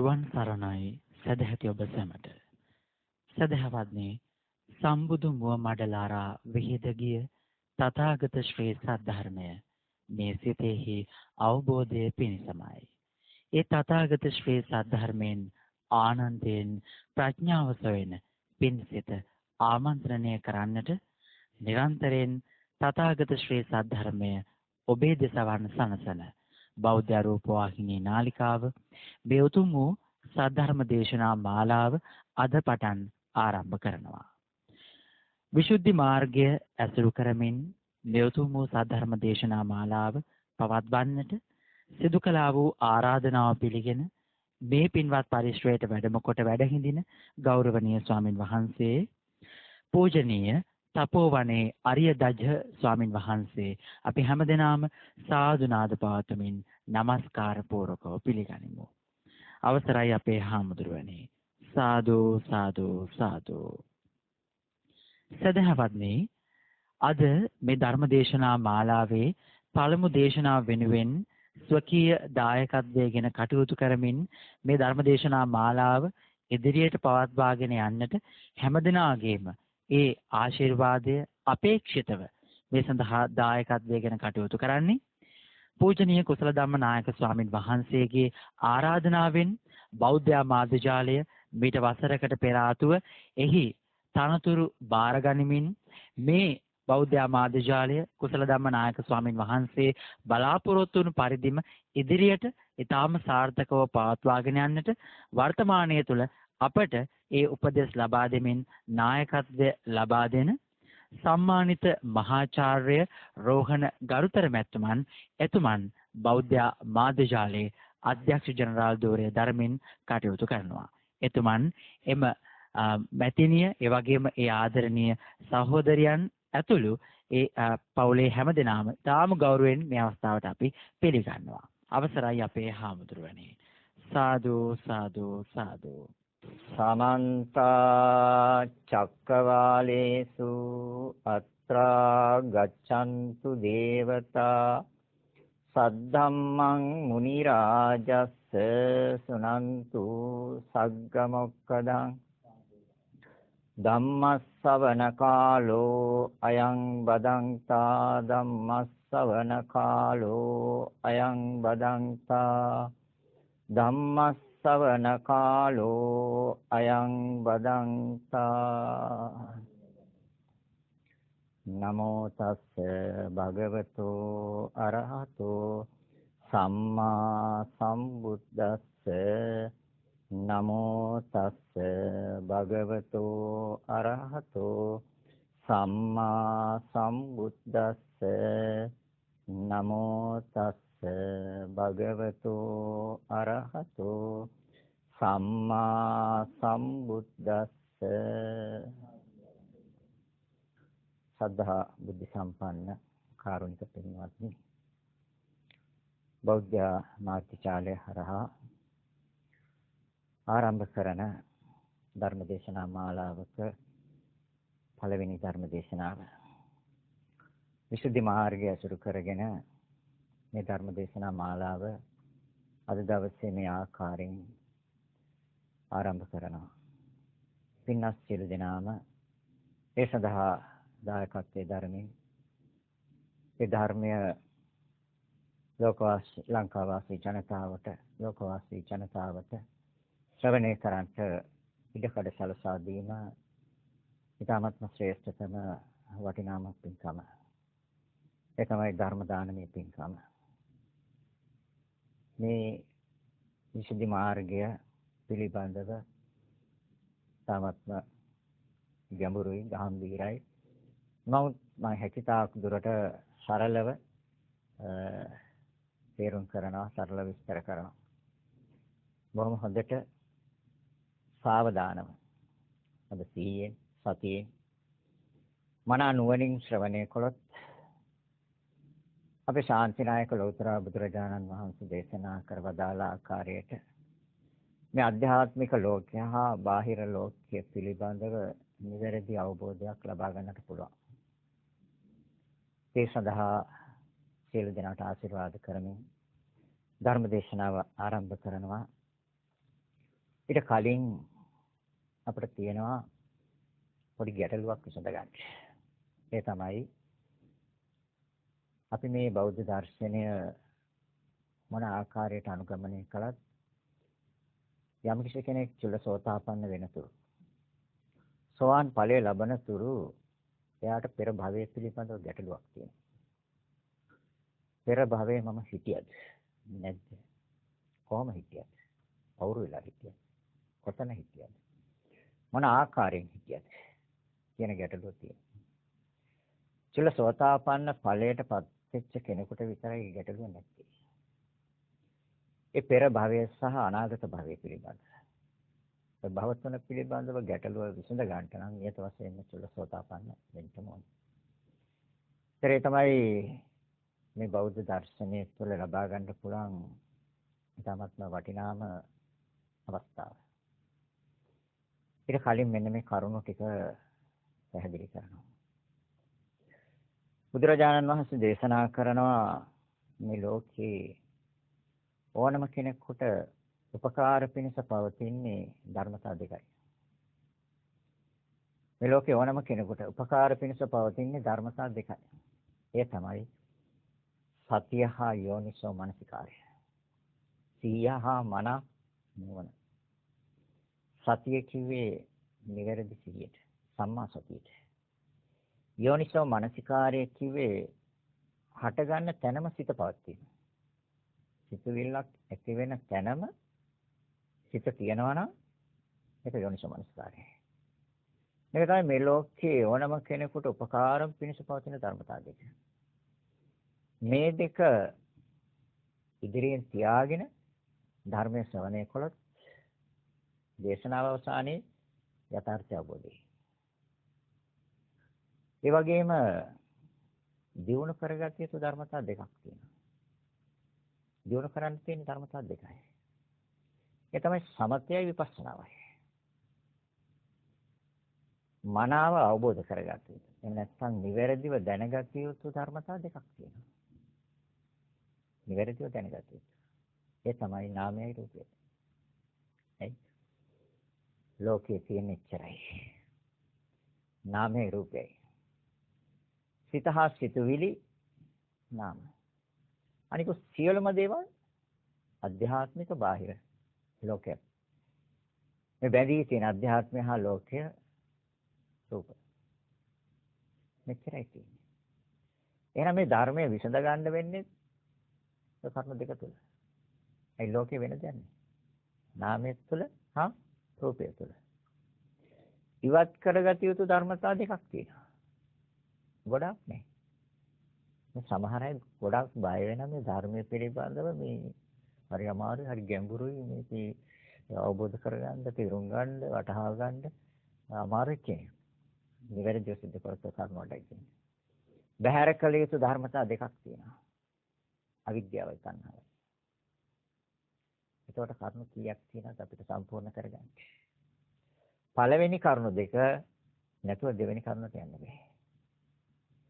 තෙරුවන් සරණයි සදැහැති ඔබ සැමට. සදහවත්නි සම්බුදු මුව මඩලාරා විහිද ගිය තථාගත ශ්‍රී සද්ධර්මය මේ සිතෙහි අවබෝධය පිණිසමයි. ඒ තථාගත ශ්‍රී සද්ධර්මයෙන් ආනන්දයෙන් ප්‍රඥාව සොයන පින්සිත ආමන්ත්‍රණය කරන්නට නිරන්තරයෙන් තථාගත ශ්‍රී සද්ධර්මය ඔබේ දෙසවන්න සනසන බෞද්ධ රූපවාහිනී නාලිකාව මේ උතුම් වූ සද්ධර්ම දේශනා මාලාව අද පටන් ආරම්භ කරනවා. විසුද්ධි මාර්ගය ඇසුරු කරමින් මේ උතුම් වූ සද්ධර්ම දේශනා මාලාව පවත්වන්නට සිදු කළා වූ ආරාධනාව පිළිගෙන මේ පින්වත් පරිශ්‍රයට වැඩම කොට වැඩ හිඳින ගෞරවනීය ස්වාමින් වහන්සේ පූජනීය තපෝවනේ අරිය දජ ස්වාමින් වහන්සේ අපි හැමදෙනාම සාදු නාද පවත්වමින් নমස්කාර පූර්වකව පිළිගනිමු. අවසරයි අපේ හාමුදුරුවනේ. සාදු සාදු සාදු. සදහවත්නි අද මේ ධර්ම දේශනා මාලාවේ පළමු දේශනාව වෙනුවෙන් ස්වකීය දායකත්වයෙන් කටයුතු කරමින් මේ ධර්ම දේශනා මාලාව ඉදිරියට පවත්වාගෙන යන්නට හැමදෙනාගේම ඒ ආශිර්වාදය අපේක්ෂිතව මේ සඳහා දායකත්වයෙන් කටයුතු කරන්නේ පූජනීය කුසල ධම්ම නායක ස්වාමින් වහන්සේගේ ආරාධනාවෙන් බෞද්ධ මාධ්‍ය ජාලය මීට වසරකට පෙර ආතුව එහි තනතුරු බාරගනිමින් මේ බෞද්ධ මාධ්‍ය ජාලය කුසල ධම්ම නායක ස්වාමින් වහන්සේ බලාපොරොත්තු වුණු පරිදිම ඉදිරියට ඊටාම සාර්ථකව පවත්වාගෙන යන්නට වර්තමානයේ තුල අපට ඒ උපදෙස් ලබා දෙමින් නායකත්වය ලබා දෙන සම්මානිත මහාචාර්ය රෝහණ ගරුතර මැතිතුමන් එතුමන් බෞද්ධ මාධ්‍ය ජාලයේ අධ්‍යක්ෂ ජනරාල් ධූරය ධර්මින් කටයුතු කරනවා. එතුමන් එම මැතිනිය ඒ වගේම ඒ ආදරණීය සහෝදරයන් ඇතුළු ඒ පවුලේ හැමදෙනාම තාම ගෞරවයෙන් මේ අවස්ථාවට අපි පිළිගන්නවා. අවසරයි අපේ හාමුදුරුවනේ. සාදු සාදු සාදු. සමන්ත චක්කවාලේසු අත්‍රා ගච්ඡන්තු දේවතා සද්ධම්මං මුනි රාජස්ස සුනන්තු සග්ග මොක්ඛදං ධම්මස්සවන කාලෝ අයං බදන්තා ධම්මස්සවන කාලෝ අයං බදන්තා ධම්මස්සවන කාලෝ අයං බදන්තා. නමෝ තස්ස භගවතෝ අරහතෝ සම්මා සම්බුද්දස්ස. නමෝ තස්ස භගවතෝ අරහතෝ සම්මා සම්බුද්දස්ස. නමෝ තස්ස භගවතෝ අරහතෝ සම්මා සම්බුද්දස්ස. සද්ධා බුද්ධ සම්පන්න කාරුණික පින්වත්නි, බෞද්ධ මාධ්‍යාලය හරහා ආරම්භ කරන ධර්මදේශනා මාලාවක පළවෙනි ධර්මදේශනාව විසුද්ධි මාර්ගය අසුරු කරගෙන මේ ධර්මදේශනා මාලාව අද දවසේ මේ ආකාරයෙන් ආරම්භ කරනවා. පින්වත් සියලු දෙනාම ඒ සඳහා දායකත්වයේ ධර්මයෙන් ඒ ධර්මය ලෝකවාසී ලංකාවාසී ජනතාවට ලෝකවාසී ජනතාවට ශ්‍රවණය කරන්ට ඉඩකඩ සලසා දීම ඉතාමත්ම ශ්‍රේෂ්ඨතම වටිනාම පින්කම. ඒ තමයි ධර්ම දානමය පින්කම. මේ විසුද්ධි මාර්ගය පිළිබඳව තාමත්ම ගැඹුරුයි, ගැඹීරයි. නමුත් මම හැකියතාක් දුරට සරලව තේරුම් කරනවා, සරල විස්තර කරනවා. බොහොම හොඳට සාවධානව අද සිහියෙන් සතියෙන් මනා නුවණින් ශ්‍රවණය කළොත් අපේ ශාන්තිනායක ලෞතර බුදුරජාණන් වහන්සේ දේශනා කර වදාළ ආකාරයට මේ අධ්‍යාත්මික ලෝකය හා බාහිර ලෝකය පිළිබඳව නිවැරදි අවබෝධයක් ලබා ගන්නට පුළුවන්. ඒ සඳහා සියලු දෙනාට ආශිර්වාද කරමින් ධර්ම දේශනාව ආරම්භ කරනවා. ඊට කලින් අපිට තියෙනවා පොඩි ගැටලුවක් විසඳ ගන්න. ඒ තමයි අපි මේ බෞද්ධ දර්ශනය මොන ආකාරයට අනුගමනය කළත් යම් කෙනෙක් චුල්ලසෝතාපන්න වෙනතුරු සෝවාන් ඵලය ලබන තුරු එයාට පෙර භවයේ පිළිබඳව ගැටලුවක් තියෙනවා. පෙර භවයේ මම හිටියද නැද්ද? කොහොම හිටියද? කවුරු වෙලා හිටියද? කොතන හිටියද? මොන ආකාරයෙන් හිටියද? කියන ගැටලුව තියෙනවා. චුල්ලසෝතාපන්න ඵලයටපත් වෙච්ච කෙනෙකුට විතරයි ගැටලුව නැත්තේ. ඒ පෙර භවය සහ අනාගත භවය පිළිබඳව. ඒ භව තුන පිළිබඳව ගැටලුව විසඳ ගන්නට නම් නියත වශයෙන්ම චුල්ලසෝතාපන්න වෙන්න ඕනේ. ඒ තමයි මේ බෞද්ධ දර්ශනය තුළ ලබා ගන්න පුළුවන් ඉතාමත්ම වටිනාම අවස්ථාව. ඊට කලින් මෙන්න මේ කරුණු ටික පැහැදිලි කරනවා. බුදුරජාණන් වහන්සේ දේශනා කරනවා මේ ලෝකේ ඕනම කෙනෙකුට උපකාර පිණිස පවතින්නේ ධර්මතා දෙකයි. මේ ලෝකේ ඕනම කෙනෙකුට උපකාර පිණිස පවතින්නේ ධර්මතා දෙකයි. ඒ තමයි සතිය හා යෝනිසෝ මනසිකාරය. සිහිය හා මන නුවණ. සතිය කිව්වේ නිවැරදි සිහියට, සම්මා සතියට. යෝනිසෝ මනසිකාරය කිව්වේ හටගන්න තැනම සිත පවතින. සිතුවිල්ලක් ඇති වෙන තැනම සිත තියනවා නම් ඒක යෝනිසෝ මනසිකාරයයි. මේක තමයි මේ ලෝකයේ ඕනම කෙනෙකුට උපකාර පිණිස පවතින ධර්මතාව දෙක. මේ දෙක ඉදිරියෙන් තියාගෙන ධර්මයේ ශ්‍රවණය කළොත් දේශනාව අවසානයේ යථාර්ථය අවබෝධ වෙයි. ඒ වගේම දියුණු කරගatiya යුතු ධර්මතා දෙකක් තියෙනවා. දියුණු කරන්න තියෙන ධර්මතා දෙකයි. ඒ තමයි සමතයයි විපස්සනාවයි. මනාව අවබෝධ කරගatiya යුතු. එහෙම නැත්නම් නිවැරදිව දැනගatiya යුතු ධර්මතා දෙකක් තියෙනවා. නිවැරදිව දැනගatiya යුතු. ඒ තමයි නාමයයි රූපයයි. එයි. ලෝකයේ තියෙන එච්චරයි. නාමයයි රූපයයි. සිත හා සිතුවිලි නාම. අනික සියලුම දේවල් අධ්‍යාත්මික බාහිර ලෝකය. මේ බැඳී තියෙන අධ්‍යාත්මය හා ලෝකය රූප. මෙච්චරයි තියෙන්නේ. එහෙනම් මේ ධර්මයේ විසඳ ගන්න වෙන්නේ ඒ කර්ම දෙක තුල. ඒ ලෝකේ වෙන දෙයක් නෑ. නාමය තුල හා රූපය තුල. ඉවත් කරගatiya යුතු ධර්මතා දෙකක් තියෙනවා. ගොඩක් නෑ. මේ සමහර අය ගොඩක් බය වෙන මේ ධර්මයේ පිළිබඳව මේ හරි අමාරුයි, හරි ගැඹුරුයි මේක අවබෝධ කරගන්න, තේරුම් ගන්න, වටහා ගන්න අමාරුයි කියන්නේ. නිවැරදිව සිද්ධ කරත කර්ම වලයි කියන්නේ. බහැර කළ යුතු ධර්මතා දෙකක් තියෙනවා. අවිද්‍යාවයි තණ්හාවයි. ඒකට කරුණු කීයක් තියෙනවද අපිට සම්පූර්ණ කරගන්න. පළවෙනි කරුණු දෙක නැතුව දෙවෙනි කරුණට යන්න බෑ.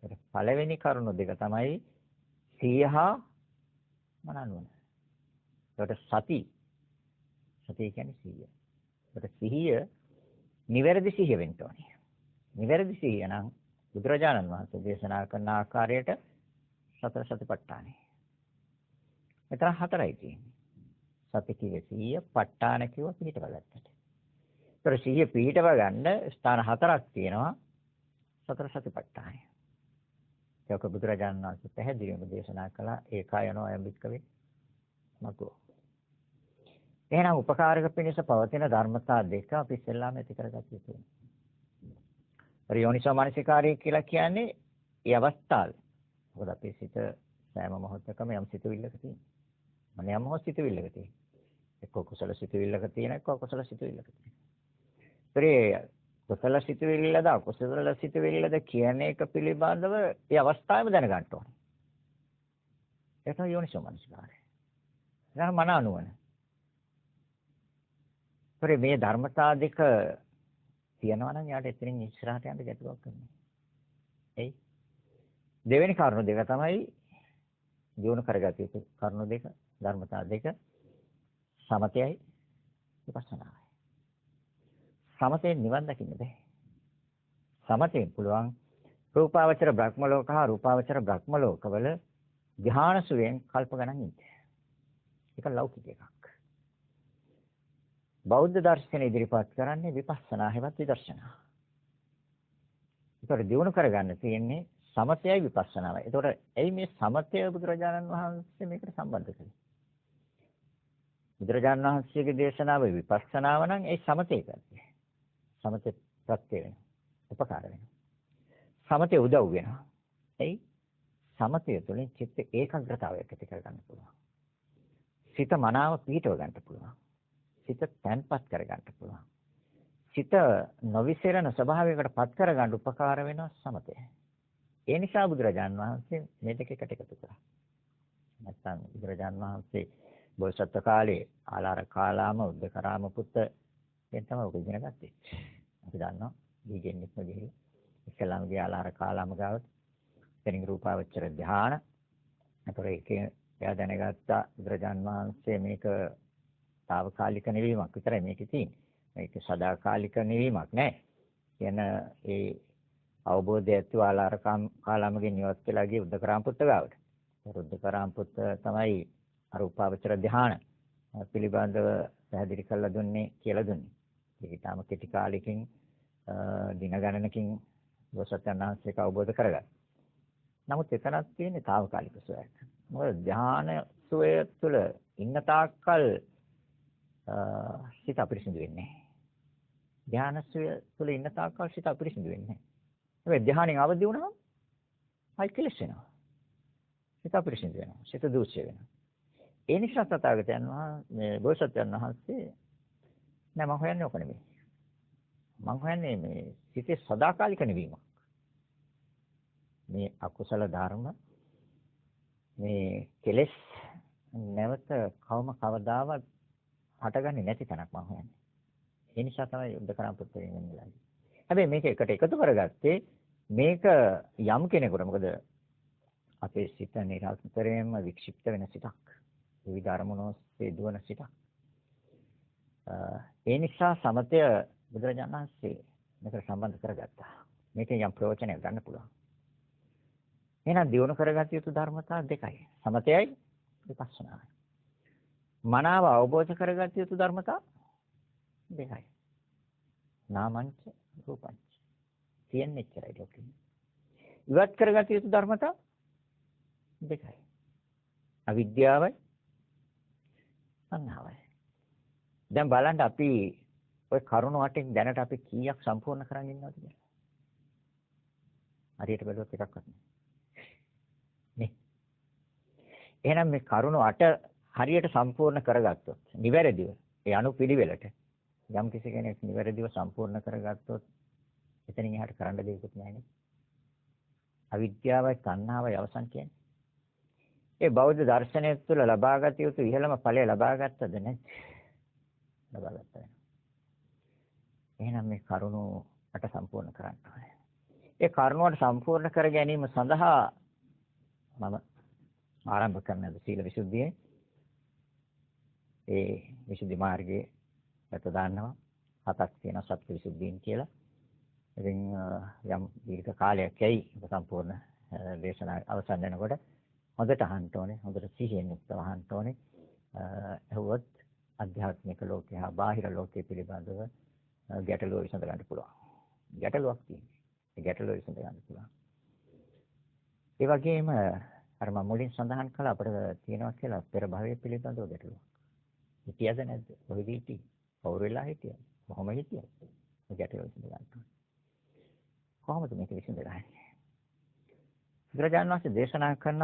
ඒක පළවෙනි කරුණු දෙක තමයි සිහිය හා මනනුවණ. ඒකට සති කියන්නේ සිහිය. ඒකට සිහිය නිවැරදි සිහිය වෙන්න ඕනේ. නිවැරදි සිහිය නම් බුදුරජාණන් වහන්සේ දේශනා කරන ආකාරයට සතර සතිපට්ඨානයි. මෙතන හතරයි තියෙන්නේ. සති කිව්වේ සිහිය, ප ဋ ාණ කිව්ව පිළිටව ගන්නට. ඒතර සිහිය පිළිටව ගන්න ස්ථාන හතරක් තියෙනවා සතර සතිපට්ඨානයි. ඒක බුදුරජාණන් වහන්සේ පැහැදිලිවම දේශනා කළා ඒකායනෝ අයම් වික්කවේ මග්ගෝ. එහෙනම් උපකාරක පිණිස පවතින ධර්මතා දෙක අපි ඉස්සෙල්ලාම ඇති කරගත යුතුයි. යෝනිසෝ මනසිකාරය කියලා කියන්නේ ඒ අවස්ථාවේ. මොකද අපේ සිත සෑම මොහොතකම යම් සිතුවිල්ලක තියෙනවා. මම යම් මොහොත සිතුවිල්ලක තියෙනවා. එක්ක කුසල සිතුවිල්ලක තියෙනවා, එක්ක අකුසල සිතුවිල්ලක තියෙනවා. කුසල සිතුවිල්ලද අකුසල සිතුවිල්ලද කියන එක පිළිබඳව ඒ අවස්ථාවේම දැනගන්න ඕනේ. ඒක තමයි යෝනිසෝ මනසිකාරය. ඒක මන අනුවන. මේ ධර්මතා දෙක තියනවා නම් යාට එතනින් ඉස්සරහට යන්න ගැටලුවක් නැහැ. එයි. දෙවෙනි කරුණු දෙක තමයි දියුණු කරගatiya යුතු කරුණු දෙක, ධර්මතා දෙක, සමතයයි විපස්සනායි. සමතේ නිවන් දකින්න බෑ. සමතේ පුළුවන් රූපාවචර බ්‍රහ්ම ලෝක හා රූපාවචර බ්‍රහ්ම ලෝකවල ධ්‍යාන සුවයෙන් කල්ප ගණන් ඉන්න. ඒක ලෞකික එකක්. බෞද්ධ දර්ශන ඉදිරිපත් කරන්නේ විපස්සනා හැවත් විදර්ශනා. ඒතර දිනු කරගන්න තියෙන්නේ සමතයයි විපස්සනාවයි. ඒතකොට එයි මේ සමතය බුදුරජාණන් වහන්සේ මේකට සම්බන්ධ කළේ. බුදුරජාණන් වහන්සේගේ දේශනාව විපස්සනාව නම් ඒ සමතේ කරන්නේ. සමතේ ප්‍රත්‍ය වෙනවා. උපකාර වෙනවා. සමතේ උදව් වෙනවා. එයි සමතය තුළින් චිත්ත ඒකාග්‍රතාවයක් ඇති කර ගන්න පුළුවන්. සිත මනාව පිහිටව ගන්න පුළුවන්. සිත තැන්පත් කර ගන්න පුළුවන්. සිත නොවිසරණ ස්වභාවයකට පත් කර ගන්න උපකාර වෙනවා සමතය. ඒ නිසා බුදුරජාන් වහන්සේ මේ දෙක එකට එකතු කළා. නැත්නම් බුදුරජාන් වහන්සේ බෝසත් කාලේ ආලාර කාලාම උද්දකරාම පුත්ත කියන තමයි ඔක ඉගෙන ගත්තේ. අපි දන්නවා දීගෙන් ඉක්ම ගිහින් ඉස්ලාම ගිය ආලාර කාලාම ගාවට එතනින් රූපාවචර ධ්‍යාන. අතොර ඒකේ එයා දැනගත්තා බුදුරජාන් වහන්සේ මේක తాවකාලික නිවීමක් විතරයි මේකේ තියෙන්නේ. මේක සදාකාලික නිවීමක් නෑ. කියන ඒ අවබෝධය ඇතුව ආලාර කාලාමගෙන් ඉවත් වෙලා ගිය උද්දකරාම පුත්ත ගාවට. උද්දකරාම පුත්ත තමයි රූපාවචර ධ්‍යාන පිළිබඳව පැහැදිලි කරලා දුන්නේ කියලා දුන්නේ. ඒක තාම කෙටි කාලෙකින් දින ගණනකින් බෝසත්යන් වහන්සේක අවබෝධ කරගත්තා. නමුත් එතනක් තියෙන්නේ తాවකාලික සුවයක්. මොකද ධ්‍යාන සුවය තුළ ඉන්න තාක්කල් සිත අපිරිසිදු වෙන්නේ නැහැ. ධ්‍යාන සුවය තුළ ඉන්න තාක්කල් සිත අපිරිසිදු වෙන්නේ නැහැ. හැබැයි ධ්‍යානෙන් අවදි වුණාම ආයි කෙලස් වෙනවා. සිත අපිරිසිදු වෙනවා. සිත දූෂ්‍ය වෙනවා. ඒ නිසා තථාගතයන් වහන්සේ බෝසත්යන් වහන්සේ නෑ මම හොයන්නේ ඔක නෙමෙයි. මම හොයන්නේ මේ සිතේ සදාකාලික නිවීමක්. මේ අකුසල ධර්ම මේ කෙලෙස් නැවත කවම කවදාවත් හටගන්නේ නැති තැනක් මම හොයන්නේ. ඒ නිසා තමයි උද්දකරාම පුත්‍රයන් වෙන්නේ. හැබැයි මේක එකට එකතු කරගත්තේ මේක යම් කෙනෙකුට මොකද අපේ සිත නිරන්තරයෙන්ම වික්ෂිප්ත වෙන සිතක්. විවිධ අරමුණු ඔස්සේ දුවන සිතක්. ඒ නිසා සමතය බුදුරජාණන් වහන්සේ මේකට සම්බන්ධ කරගත්තා. මේකෙන් යම් ප්‍රයෝජනයක් ගන්න පුළුවන්. එහෙනම් දියුණු කරගත යුතු ධර්මතා දෙකයි. සමතයයි විපස්සනායි. මනාව අවබෝධ කරගත යුතු ධර්මතා දෙකයි. නාමංච රූපංච. කියන්නේ එච්චරයි ලෝකෙ. ඉවත් කරගත යුතු ධර්මතා දෙකයි. අවිද්‍යාවයි සංහාවයි. දැන් බලන්න අපි ඔය කරුණ වටෙන් දැනට අපි කීයක් සම්පූර්ණ කරන් ඉන්නවද කියලා. හරියට බැලුවොත් එකක්වත් නෑ. නේ. එහෙනම් මේ කරුණ 8 හරියට සම්පූර්ණ කරගත්තොත් නිවැරදිව ඒ අනුපිළිවෙලට යම් කිසි කෙනෙක් නිවැරදිව සම්පූර්ණ කරගත්තොත් එතනින් එහාට කරන්න දෙයක්වත් නැහැ නේ. අවිද්‍යාවයි තණ්හාවයි අවසන් කියන්නේ. ඒ බෞද්ධ දර්ශනය තුළ ලබාගත යුතු ඉහළම ඵලය ලබාගත්තද නැත්නම් ලබාගත්තා. එහෙනම් මේ කරුණු 8 සම්පූර්ණ කරන්න ඕනේ. ඒ කරුණුවට සම්පූර්ණ කර ගැනීම සඳහා මම ආරම්භ කරන සීල විසුද්ධියේ ඒ විසුද්ධි මාර්ගයේ අත දාන්නවා 7ක් තියෙනවා සත්‍ය විසුද්ධීන් කියලා. ඉතින් යම් දීර්ඝ කාලයක් ඇයි සම්පූර්ණ දේශනා අවසන් වෙනකොට හොඳට අහන්න ඕනේ. හොඳට සිහියෙන් යුක්තව අහන්න ඕනේ. එහුවත් අධ්‍යාත්මික ලෝකය හා බාහිර ලෝකය පිළිබඳව ගැටලුව විසඳ ගන්න පුළුවන්. ගැටලුවක් තියෙනවා. ඒ ගැටලුව විසඳ ගන්න පුළුවන්. ඒ වගේම අර මම මුලින් සඳහන් කළා අපිට තියෙනවා කියලා පෙර භවයේ පිළිබඳව ගැටලුවක්. හිතියද නැද්ද? කොහෙද හිටියේ? කවුරු වෙලා හිටියද? කොහොම හිටියද? ඒ ගැටලුව විසඳ ගන්න. කොහොමද මේක විසඳගන්නේ? බුදුරජාණන් වහන්සේ දේශනා කරන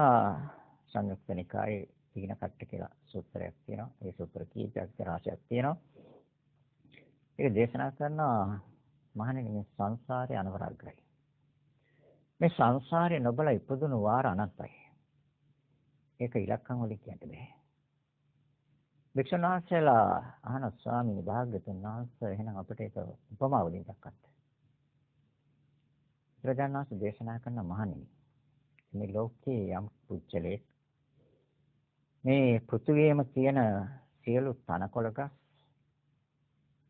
සංයුක්ත නිකායේ තීන කට්ට කියලා සූත්‍රයක් තියෙනවා. ඒ සූත්‍ර කීපයක් රාශියක් තියෙනවා. ඒක දේශනා කරන මහණෙනි මේ සංසාරේ අනවරග්‍රයි. මේ සංසාරේ නොබල ඉපදුණු වාර අනන්තයි. ඒක ඉලක්කම් වලින් කියන්න බෑ. වික්ෂුන් වහන්සේලා අහන ස්වාමීන් භාග්‍යතුන් වහන්සේ එහෙනම් අපිට ඒක උපමා වලින් දක්වන්න. බුදුරජාණන් වහන්සේ දේශනා කරන මහණෙනි මේ ලෝකයේ යම් පුච්චලෙක් මේ පෘථුවියේම තියෙන සියලු තනකොළ ගස්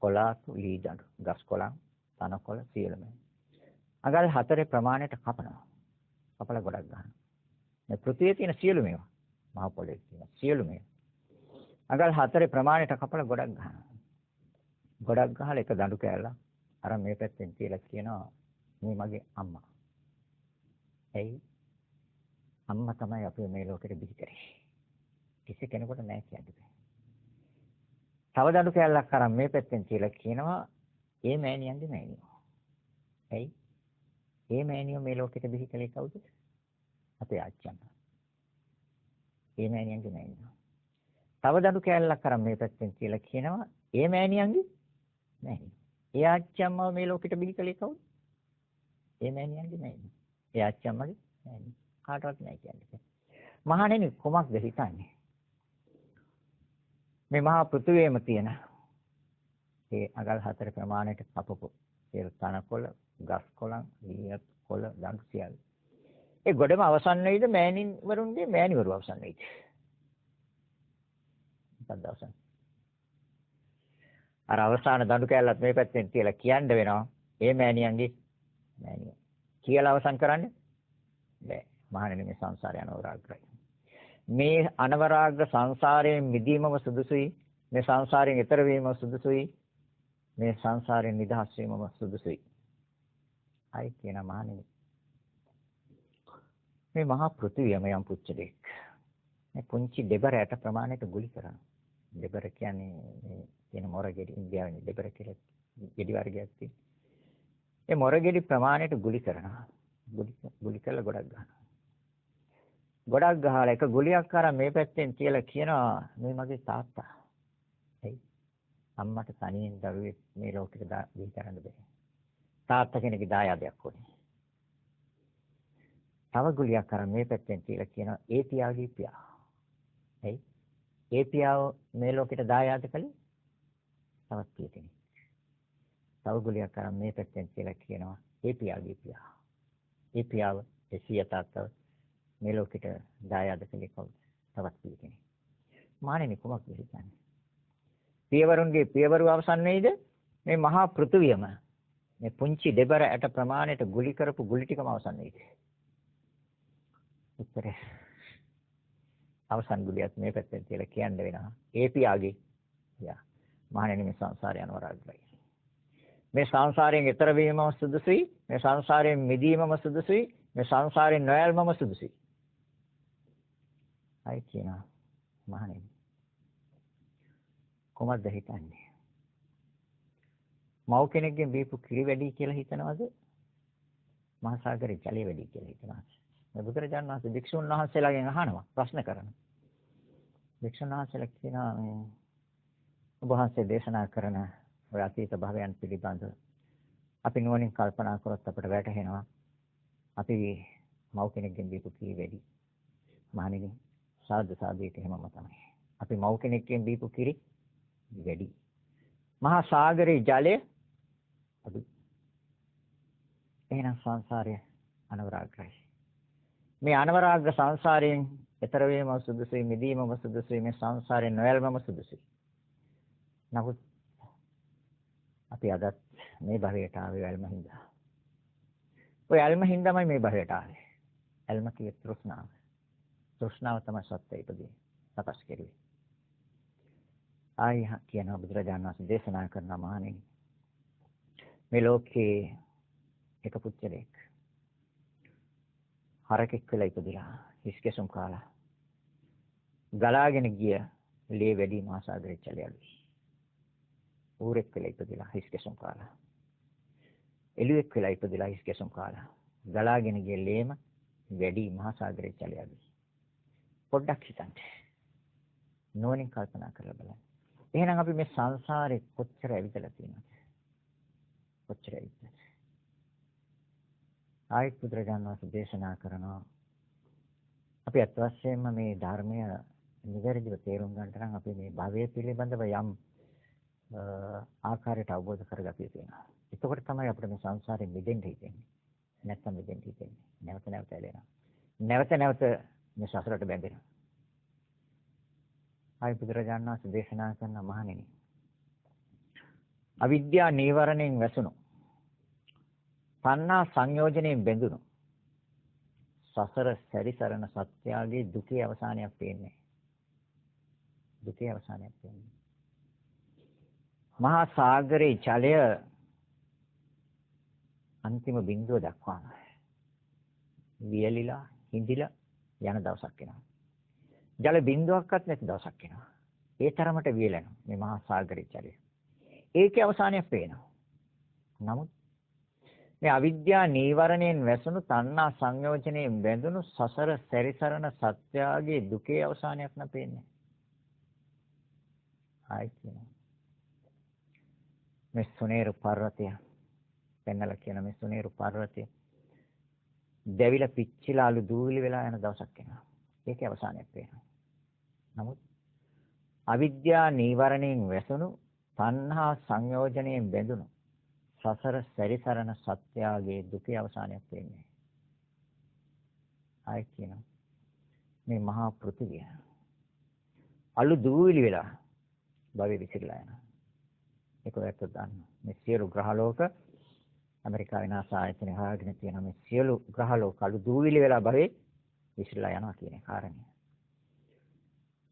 කොලාතු ලී දඬු ගස් කොළන් තනකොළ සියලුම. අඟල් 4 ප්‍රමාණයට කපනවා. කපලා ගොඩක් ගන්නවා. මේ පෘථිවියේ තියෙන සියලුම ඒවා මහ පොළේ තියෙන සියලුම ඒවා. අඟල් 4 ප්‍රමාණයට කපලා ගොඩක් ගන්නවා. ගොඩක් ගහලා එක දඬු කෑල්ලක් අර මේ පැත්තෙන් තියලා කියනවා මේ මගේ අම්මා. එයි අම්මා තමයි අපි මේ ලෝකෙට බිහි කරේ. කිසි කෙනෙකුට නැහැ කියන්නේ. තව දඬු කෑල්ලක් අරන් මේ පැත්තෙන් තියලා කියනවා ඒ මෑණියන්ගේ මෑණියෝ. එයි ඒ මෑණියෝ මේ ලෝකෙට බිහි කළේ කවුද? අපේ ආච්චියන්. ඒ මෑණියන්ගේ මෑණියෝ. තව දඬු කෑල්ලක් අරන් මේ පැත්තෙන් තියලා කියනවා ඒ මෑණියන්ගේ මෑණියෝ. ඒ ආච්චියම්මව මේ ලෝකෙට බිහි කළේ කවුද? ඒ මෑණියන්ගේ මෑණියෝ. ඒ ආච්චියම්මගේ මෑණියෝ. කාටවත් නැහැ කියන්නේ. මහණෙනි කොමක්ද හිතන්නේ? මේ මහා පෘථුවියේම තියෙන ඒ අගල් 4 ප්‍රමාණයට කපපු ඒ තනකොළ, ගස් කොළන්, ඊයත් කොළ, දඬු සියල්ල. ඒ ගොඩම අවසන් වෙයිද මෑණින් වරුන්ගේ මෑණිවරු අවසන් වෙයිද? මොකක්ද අවසන්? අර අවසාන දඬු කෑල්ලත් මේ පැත්තෙන් තියලා කියන්න වෙනවා ඒ මෑණියන්ගේ මෑණියෝ. කියලා අවසන් කරන්න බෑ. මහණෙනි මේ සංසාරය අනවරාග්‍රයි. මේ අනවරාග්‍ර සංසාරයෙන් මිදීමම සුදුසුයි. මේ සංසාරයෙන් ඈතර වීමම සුදුසුයි. මේ සංසාරයෙන් නිදහස් වීමම සුදුසුයි. අයි කියන මහණෙනි. මේ මහා පෘථිවියම යම් පුච්චලෙක්. මේ පුංචි දෙබරට ප්‍රමාණයට ගුලි කරනවා. දෙබර කියන්නේ මේ තියෙන මොරගෙඩි ඉන්දියාවේ දෙබර කියලා ගෙඩි වර්ගයක් තියෙනවා. ඒ මොරගෙඩි ප්‍රමාණයට ගුලි කරනවා. ගුලි කරලා ගොඩක් ගන්නවා. ගොඩක් ගහලා එක ගුලියක් අරන් මේ පැත්තෙන් තියලා කියනවා මේ මගේ තාත්තා. එයි අම්මට තනියෙන් දරුවෙක් මේ ලෝකෙට දී කරන්න බෑ. තාත්තා කෙනෙක්ගේ දායාදයක් ඕනේ. තව ගුලියක් අරන් මේ පැත්තෙන් තියලා කියනවා ඒ පියාගේ පියා. එයි ඒ පියාව මේ ලෝකෙට දායාද කළේ තවත් කෙනෙක්. තව ගුලියක් අරන් මේ පැත්තෙන් තියලා කියනවා ඒ පියාගේ පියා. ඒ පියාව එසිය තාත්තව මේ ලෝකෙට දායාද කළේ කවුද? තවත් කෙනෙක්. මානෙනි කොමක් වෙන්නේ? පියවරුන්ගේ පියවරු අවසන් වෙයිද? මේ මහා පෘථුවියම මේ පුංචි දෙබර ඇට ප්‍රමාණයට ගුලි කරපු ගුලි ටිකම අවසන් වෙයිද? උත්තරේ අවසන් ගුලියත් මේ පැත්තෙන් තියලා කියන්න වෙනවා. ඒ පියාගේ යා. මානෙනි මේ සංසාරය අනවරාග්‍රයි. මේ සංසාරයෙන් ඈතර වීමම සුදුසුයි. මේ සංසාරයෙන් මිදීමම සුදුසුයි. මේ සංසාරයෙන් නොයල්මම සුදුසුයි. අයි කියනවා මහණෙනි කොහොමද හිතන්නේ? මව් කෙනෙක්ගෙන් බීපු කිරි වැඩි කියලා හිතනවද? මහා සාගරේ ජලය වැඩි කියලා හිතනවද? මේ බුදුරජාණන් වහන්සේ භික්ෂුන් වහන්සේලාගෙන් අහනවා ප්‍රශ්න කරනවා. භික්ෂුන් වහන්සේලා කියනවා මේ ඔබ වහන්සේ දේශනා කරන ඔය අතීත භවයන් පිළිබඳ අපි නුවණින් කල්පනා කරොත් අපට වැටහෙනවා අපි මව් කෙනෙක්ගෙන් බීපු කිරි වැඩි. මහණෙනි සාදු සාදේට එහෙමම තමයි. අපි මව් කෙනෙක්ගෙන් බීපු කිරි වැඩි. මහා සාගරේ ජලය අඩු. එහෙනම් සංසාරය අනවරාග්‍රයි. මේ අනවරාග්‍ර සංසාරයෙන් ඈතර වීම සුදුසුයි, මිදීමම සුදුසුයි, මේ සංසාරයෙන් නොයල්මම සුදුසුයි. නමුත් අපි අදත් මේ භවයට ආවේ ඇල්ම හින්දා. ඔය ඇල්ම හින්දාමයි මේ භවයට ආවේ. ඇල්ම කියේ තෘෂ්ණාව. තෘෂ්ණාව තමයි සත්‍ය ඉපදී සකස් කෙරුවේ. ආයි කියනවා බුදුරජාණන් වහන්සේ දේශනා කරන මහණෙනි. මේ ලෝකේ එක පුච්චලෙක් හරකෙක් වෙලා ඉපදිලා හිස්කෙසුම් කාලා ගලාගෙන ගිය ලේ වැඩි මහසાગරේ චලයලු. ඌරෙක් වෙලා ඉපදිලා හිස්කෙසුම් කාලා. එළුවෙක් වෙලා ඉපදිලා හිස්කෙසුම් කාලා. ගලාගෙන ගිය ලේම වැඩි මහසાગරේ චලයලු. පොඩ්ඩක් හිතන්න. නෝනින් කල්පනා කරලා බලන්න. එහෙනම් අපි මේ සංසාරේ කොච්චර ඇවිදලා තියෙනවද? කොච්චර ඇවිදලා. ආයත් බුදුරජාණන් වහන්සේ දේශනා කරනවා අපි අත් වශයෙන්ම මේ ධර්මය නිවැරදිව තේරුම් ගන්නට නම් අපි මේ භවය පිළිබඳව යම් ආකාරයට අවබෝධ කරගatiya තියෙනවා. එතකොට තමයි අපිට මේ සංසාරයෙන් මිදෙන්න හිතෙන්නේ. නැත්තම් මිදෙන්න හිතෙන්නේ. නැවත නැවත ඇලෙනවා. නැවත නැවත මේ සසරට බැඳෙනවා. ආයි බුදුරජාණන් වහන්සේ දේශනා කරන මහණෙනි. අවිද්‍යා නීවරණයෙන් වැසුණු තණ්හා සංයෝජනයෙන් බැඳුණු සසර සැරිසරන සත්‍යයේ දුකේ අවසානයක් පේන්නේ. දුකේ අවසානයක් පේන්නේ. මහා සාගරේ ජලය අන්තිම බිඳුව දක්වාම වියලිලා හිඳිලා යන දවසක් එනවා. ජල බිඳුවක්වත් නැති දවසක් එනවා. ඒ තරමට වියලෙනවා මේ මහා සාගරේ ජලය. ඒකේ අවසානයක් පේනවා. නමුත් මේ අවිද්‍යා නීවරණයෙන් වැසුණු තණ්හා සංයෝජනයෙන් බැඳුණු සසර සැරිසරන සත්‍යයේ දුකේ අවසානයක් නැපෙන්නේ. ආයි කියනවා. මේ සුනේරු පර්වතය පෙන්නලා කියන මේ සුනේරු පර්වතය දෙවිලා පිච්චිලා අලු දූවිලි වෙලා යන දවසක් එනවා. ඒකේ අවසානයක් වෙනවා. නමුත් අවිද්‍යා නීවරණයෙන් වැසුණු තණ්හා සංයෝජනයෙන් බැඳුණු සසර සැරිසරන සත්‍යයේ දුකේ අවසානයක් වෙන්නේ. ආයි කියනවා. මේ මහා පෘථිවිය අලු දූවිලි වෙලා භවයේ විසිරලා යනවා. ඒක ඔයත් දන්නවා. මේ සියලු ග්‍රහලෝක ඇමරිකාවේ NASA ආයතනය හොයාගෙන තියෙන මේ සියලු ග්‍රහලෝක අලු දූවිලි වෙලා භවයේ විසිරලා යනවා කියන කාරණය.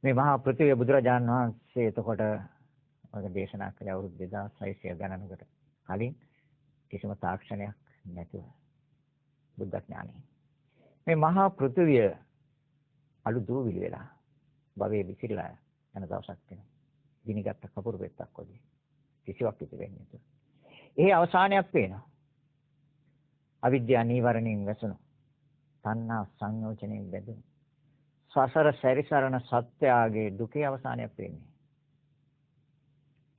මේ මහා පෘථිවිය බුදුරජාණන් වහන්සේ එතකොට ඔය දේශනා කළේ අවුරුදු 2600 ගණනකට කලින් කිසිම තාක්ෂණයක් නැතුව බුද්ධ ඥානෙ. මේ මහා පෘථිවිය අලු දූවිලි වෙලා භවයේ විසිරලා යන දවසක් වෙනවා. ගිනිගත් කපුරු පෙත්තක් වගේ. කිසිවක් ඉති වෙන්නේ නැතුව. ඒ අවසානයක් වෙනවා. අවිද්‍යා නීවරණයෙන් වැසුණු තණ්හා සංයෝජනයෙන් බැඳුණු සසර සැරිසරන සත්‍යයේ දුකේ අවසානයක් වෙන්නේ.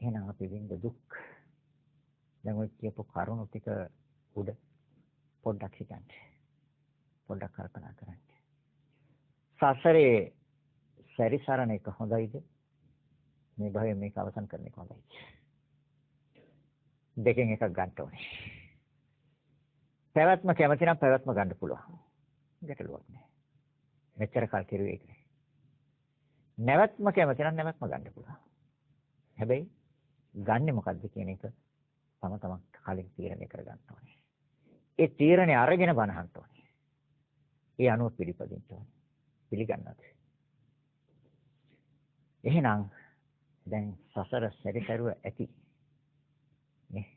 එහෙනම් අපි විඳ දුක් දැන් ඔය කියපු කරුණු ටික උඩ පොඩ්ඩක් හිතන්න. පොඩ්ඩක් කල්පනා කරන්න. සසරේ සැරිසරන එක හොඳයිද? මේ භවයේ මේක අවසන් කරන එක හොඳයි. දෙකෙන් එකක් ගන්න ඕනේ. පැවැත්ම කැමති නම් පැවැත්ම ගන්න පුළුවන්. ගැටලුවක් නෑ. මෙච්චර කල් කෙරුවේ ඒක. නැවැත්ම කැමති නම් නැවැත්ම ගන්න පුළුවන්. හැබැයි ගන්නෙ මොකද්ද කියන එක තම තමන් කලින් තීරණය කරගන්න ඕනේ. ඒ තීරණය අරගෙන බනහන්න ඕනේ. ඒ අනුව පිළිපදින්න ඕනේ. පිළිගන්නත්. එහෙනම් දැන් සසර සැරිසරුව ඇති. නේ.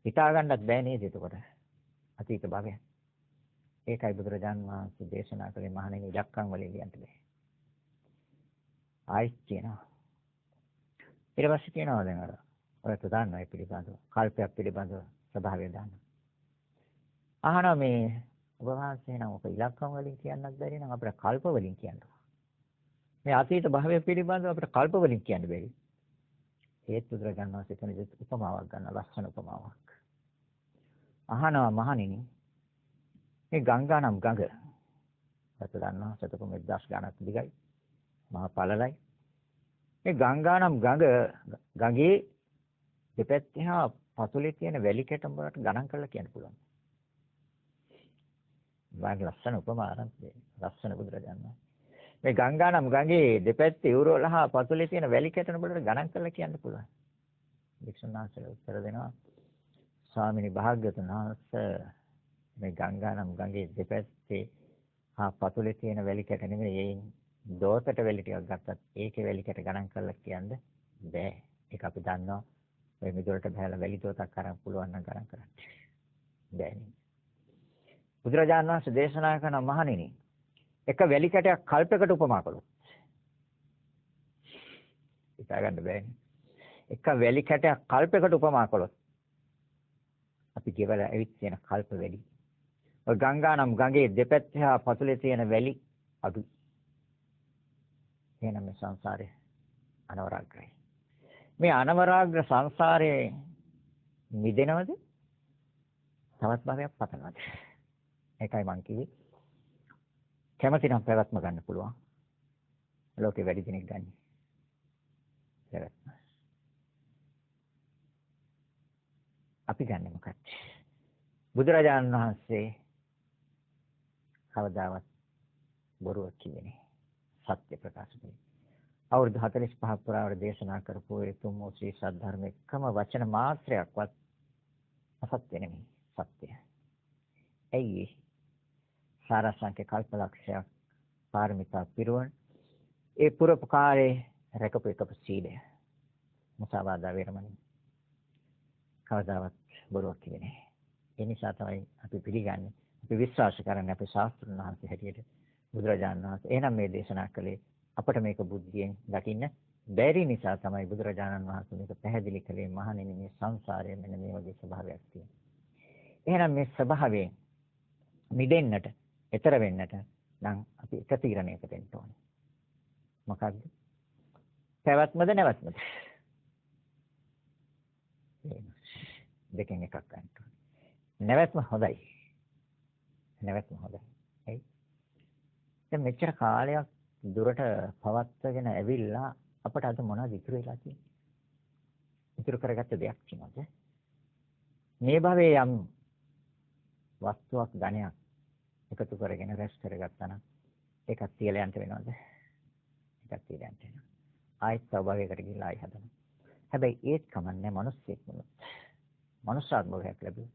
හිතා ගන්නත් බෑ නේද එතකොට? අතීත භවය. ඒකයි බුදුරජාන් වහන්සේ දේශනා කළේ මහණෙනි ඉලක්කම් වලින් ලියන්න බෑ. ආයි කියනවා. ඊට පස්සේ කියනවා දැන් අර ඔයත් දන්නවා ඒ පිළිබඳව කල්පයක් පිළිබඳව ස්වභාවය දන්නවා. අහනවා මේ ඔබ වහන්සේ නම් ඔක ඉලක්කම් වලින් කියන්නත් බැරි නම් අපිට කල්ප වලින් කියන්න. මේ අතීත භවය පිළිබඳව අපිට කල්ප වලින් කියන්න බැරි. ඒත් බුදුරජාණන් වහන්සේ කෙනෙක් උපමාවක් ගන්න ලස්සන උපමාවක්. අහනවා මහණෙනි මේ ගංගා නම් ගඟ. ඔයත් දන්නවා සතපොම 1000 ගණක් දිගයි. මහා පළලයි. මේ ගංගා නම් ගඟේ දෙපැත්තේ හා පතුලේ තියෙන වැලි කැටම් වලට ගණන් කරලා කියන්න පුළුවන්. වාග් ලස්සන උපමාවක් ලස්සන බුදුරජාණන්. මේ ගංගා නම් ගඟේ දෙපැත්තේ ඉවුරවල හා පතුලේ තියෙන වැලි කැටම් වලට ගණන් කරලා කියන්න පුළුවන්. වික්ෂුන් වහන්සේලා උත්තර දෙනවා ස්වාමිනී භාග්‍යවතුන් වහන්සේ මේ ගංගා නම් ගඟේ දෙපැත්තේ හා පතුලේ තියෙන වැලි කැට නෙමෙයි ඒ දෝතට වැලි ටිකක් ගත්තත් ඒකේ වැලි කැට ගණන් කරලා කියන්න බෑ. ඒක අපි දන්නවා. ඔය මිදුලට බහැලා වැලි දෝතක් අරන් පුළුවන් නම් ගණන් කරන්න. බෑ නේ. බුදුරජාණන් වහන්සේ දේශනා කරන මහණෙනි එක වැලි කැටයක් කල්පයකට උපමා කළොත් හිතා ගන්න බෑනේ. එක වැලි කැටයක් කල්පයකට උපමා කළොත් අපි කියවල ඇවිත් තියෙන කල්ප වැඩි. ඔය ගංගා නම් ගඟේ දෙපැත්තේ හා පතුලේ තියෙන වැලි අඩු. එහෙනම් මේ සංසාරේ අනවරාග්‍රයි. මේ අනවරාග්‍ර සංසාරයේ මිදෙනවද? තවත් භවයක් පතනවද? ඒකයි මං කිව්වේ. කැමති නම් පැවැත්ම ගන්න පුළුවන්. ලෝකේ වැඩි දෙනෙක් ගන්න. පැවැත්ම. අපි ගන්නෙ මොකක්ද? බුදුරජාණන් වහන්සේ කවදාවත් බොරුවක් කිව්වේ නෑ. සත්‍ය ප්‍රකාශ කළේ. අවුරුදු 45ක් පුරාවට දේශනා කරපු ඒ තුන් වූ ශ්‍රී සද්ධර්ම එකම වචන මාත්‍රයක්වත් අසත්‍ය නෙමෙයි සත්‍යය. ඇයි සාරාංශක කල්පලක්ෂයක් පාරමිතා පිරුවන් ඒ පුරපු කාලේ රැකපු එකපු සීලය මුසාවාදා වේරමණී කවදාවත් බොරුවක් කිව්වේ නැහැ. ඒ නිසා තමයි අපි පිළිගන්නේ අපි විශ්වාස කරන්නේ අපේ ශාස්ත්‍රඥ වහන්සේ හැටියට බුදුරජාණන් වහන්සේ. එහෙනම් මේ දේශනා කළේ අපට මේක බුද්ධියෙන් දකින්න බැරි නිසා තමයි බුදුරජාණන් වහන්සේ මේක පැහැදිලි කළේ. මහණෙනි මේ සංසාරයේ මෙන්න මේ වගේ ස්වභාවයක් තියෙනවා. එහෙනම් මේ ස්වභාවයෙන් මිදෙන්නට, ඈතර වෙන්නට නම් අපි එක තීරණයකට එන්න ඕනේ. මොකක්ද? පැවැත්මද නැවැත්මද? දෙකෙන් එකක් ගන්න ඕනේ. නැවැත්ම හොඳයි. නැවැත්ම හොඳයි. හරි. දැන් මෙච්චර කාලයක් දුරට පවත්වාගෙන ඇවිල්ලා අපට අද මොනවද ඉතුරු වෙලා තියෙන්නේ? ඉතුරු කරගත්ත දෙයක් තියෙනවද? මේ භවයේ යම් වස්තුවක් ධනයක් එකතු කරගෙන රැස් කරගත්තා නම් ඒකත් තියලා යන්න වෙනවද? ඒකත් තියලා යන්න වෙනවා. ආයෙත් ස්වභාවයකට ගිහිල්ලා ආයෙ හදනවා. හැබැයි ඒත් කමන්නේ මිනිස්සෙක් නෙමෙයි. මනුෂ්‍යාත්මයක් ලැබුවා.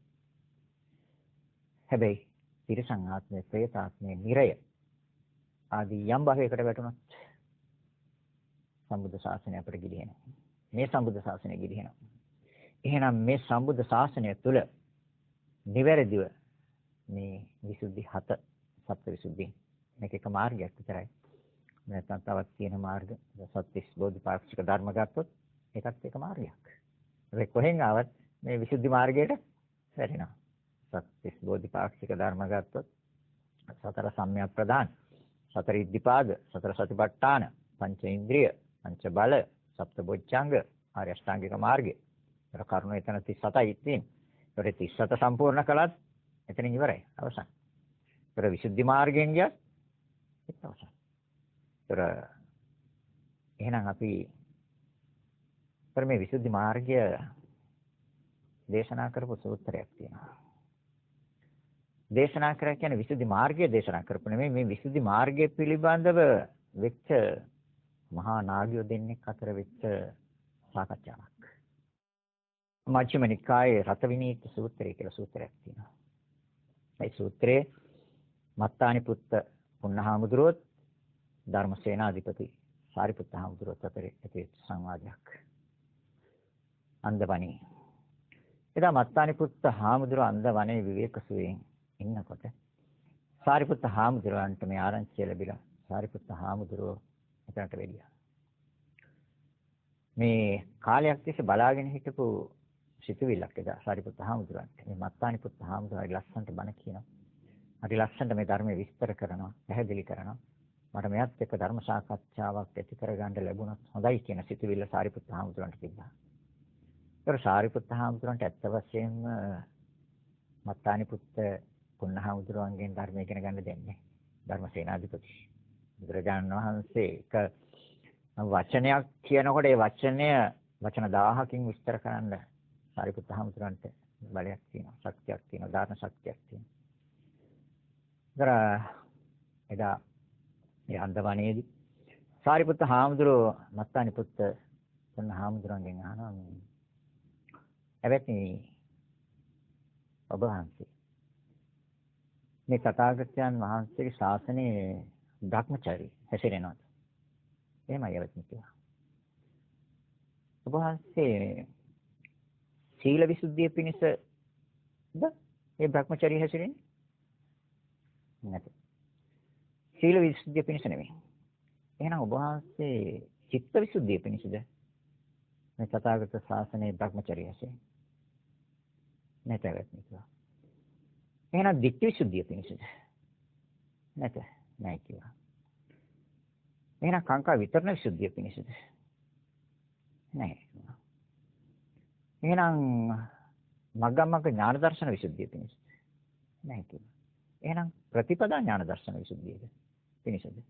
හැබැයි තිරසං ආත්මය, പ്രേත ආත්මය, නිරය ආදී යම් භවයකට වැටුණොත් සම්බුද්ධ ශාසනය අපට ගිලිහෙනවා. මේ සම්බුද්ධ ශාසනය ගිලිහෙනවා. එහෙනම් මේ සම්බුද්ධ ශාසනය තුළ නිවැරදිව මේ විසුද්ධි 7 සත්‍ය විසුද්ධි මේක එක මාර්ගයක් විතරයි. නැත්නම් තවත් තියෙන මාර්ග සත්‍තිස් බෝධිපාක්ෂික ධර්ම ගත්තොත් ඒකත් එක මාර්ගයක්. ඒක කොහෙන් ආවත් මේ විසුද්ධි මාර්ගයට වැටෙනවා. සත්‍තිස් බෝධිපාක්ෂික ධර්ම ගත්තොත් සතර සම්‍යක් ප්‍රදාන, සතර ඉද්ධිපාද, සතර සතිපට්ඨාන, පංච ඉන්ද්‍රිය, පංච බල, සප්ත බොජ්ජංග, ආර්ය අෂ්ටාංගික මාර්ගය. ඒක කරුණු එතන 37යි තියෙන්නේ. ඒකට 37 සම්පූර්ණ කළත් එතනින් ඉවරයි. අවසන්. ඒතර විසුද්ධි මාර්ගයෙන් ගියත් ඒක අවසන්. ඒතර එහෙනම් අපි මේ විසුද්ධි මාර්ගය දේශනා කරපු සූත්‍රයක් තියෙනවා. දේශනා කරා කියන්නේ විසුද්ධි මාර්ගය දේශනා කරපු නෙමෙයි මේ විසුද්ධි මාර්ගය පිළිබඳව වෙච්ච මහා නාගයෝ දෙන්නෙක් අතර වෙච්ච සාකච්ඡාවක්. මජ්ක්‍ධිම නිකායේ රතවිනීත සූත්‍රය කියලා සූත්‍රයක් තියෙනවා. මේ සූත්‍රයේ මත්තානි පුත්ත පුන්නහාමුදුරුවෝ ධර්මසේනාධිපති සාරිපුත්ත හාමුදුරුවෝ අතර ඇති සංවාදයක්. අන්දවණේ. එදා මත්තානි පුත්ත හාමුදුරුවෝ අන්දවණේ විවේක සුවයෙන් ඉන්නකොට සාරිපුත්ත හාමුදුරුවන්ට මේ ආරංචිය ලැබිලා සාරිපුත්ත හාමුදුරුවෝ එතනට වෙලියා. මේ කාලයක් තිස්සේ බලාගෙන හිටපු සිතුවිල්ලක් එදා සාරිපුත්ත හාමුදුරුවන්ට මේ මත්තානි පුත්ත හාමුදුරුවෝ ලස්සනට බණ කියනවා. හරි ලස්සනට මේ ධර්මයේ විස්තර කරනවා, පැහැදිලි කරනවා. මට මෙයත් එක්ක ධර්ම සාකච්ඡාවක් ඇති කරගන්න ලැබුණොත් හොඳයි කියන සිතුවිල්ල සාරිපුත්ත හාමුදුරුවන්ට තිබ්බා. ඒතර සාරිපුත්ත හාමුදුරුවන්ට ඇත්ත වශයෙන්ම මත්තානි පුත්ත පුන්නහාමුදුරුවන්ගෙන් ධර්ම ඉගෙන ගන්න දෙන්නේ ධර්මසේනාධිපති. බුදුරජාණන් වහන්සේ එක වචනයක් කියනකොට ඒ වචනය වචන 1000කින් විස්තර කරන්න සාරිපුත්ත හාමුදුරුවන්ට බලයක් තියෙනවා, ශක්තියක් තියෙනවා, ධාර්ම ශක්තියක් තියෙනවා. ඒතර එදා මේ අන්දවණේදී සාරිපුත්ත හාමුදුරුවෝ මත්තානි පුත්ත පුන්නහාමුදුරුවන්ගෙන් අහනවා එවැනි ඔබ වහන්සේ මේ තථාගතයන් වහන්සේගේ ශාසනයේ භ්‍රමචාරී හැසිරෙනවද? එහෙමයි එවැනි කිව්වා. ඔබ වහන්සේ සීල විසුද්ධිය පිණිසද මේ භ්‍රමචාරී හැසිරෙන්නේ? නැත. සීල විසුද්ධිය පිණිස නෙමෙයි. එහෙනම් ඔබ වහන්සේ චිත්ත විසුද්ධිය පිණිසද මේ තථාගත ශාසනයේ භ්‍රමචාරී හැසිරෙන්නේ? නැත එවැනි කිව්වා. එහෙනම් ditthi visuddhiya පිණිසද? නැත. නැහැ කිව්වා. එහෙනම් කාංකා විතරණ විසුද්ධිය පිණිසද? නැහැ. එහෙනම් මග්ගමග්ග ඥාන දර්ශන විසුද්ධිය පිණිසද? නැහැ කිව්වා. එහෙනම් ප්‍රතිපදා ඥාන දර්ශන විසුද්ධියද පිණිසද?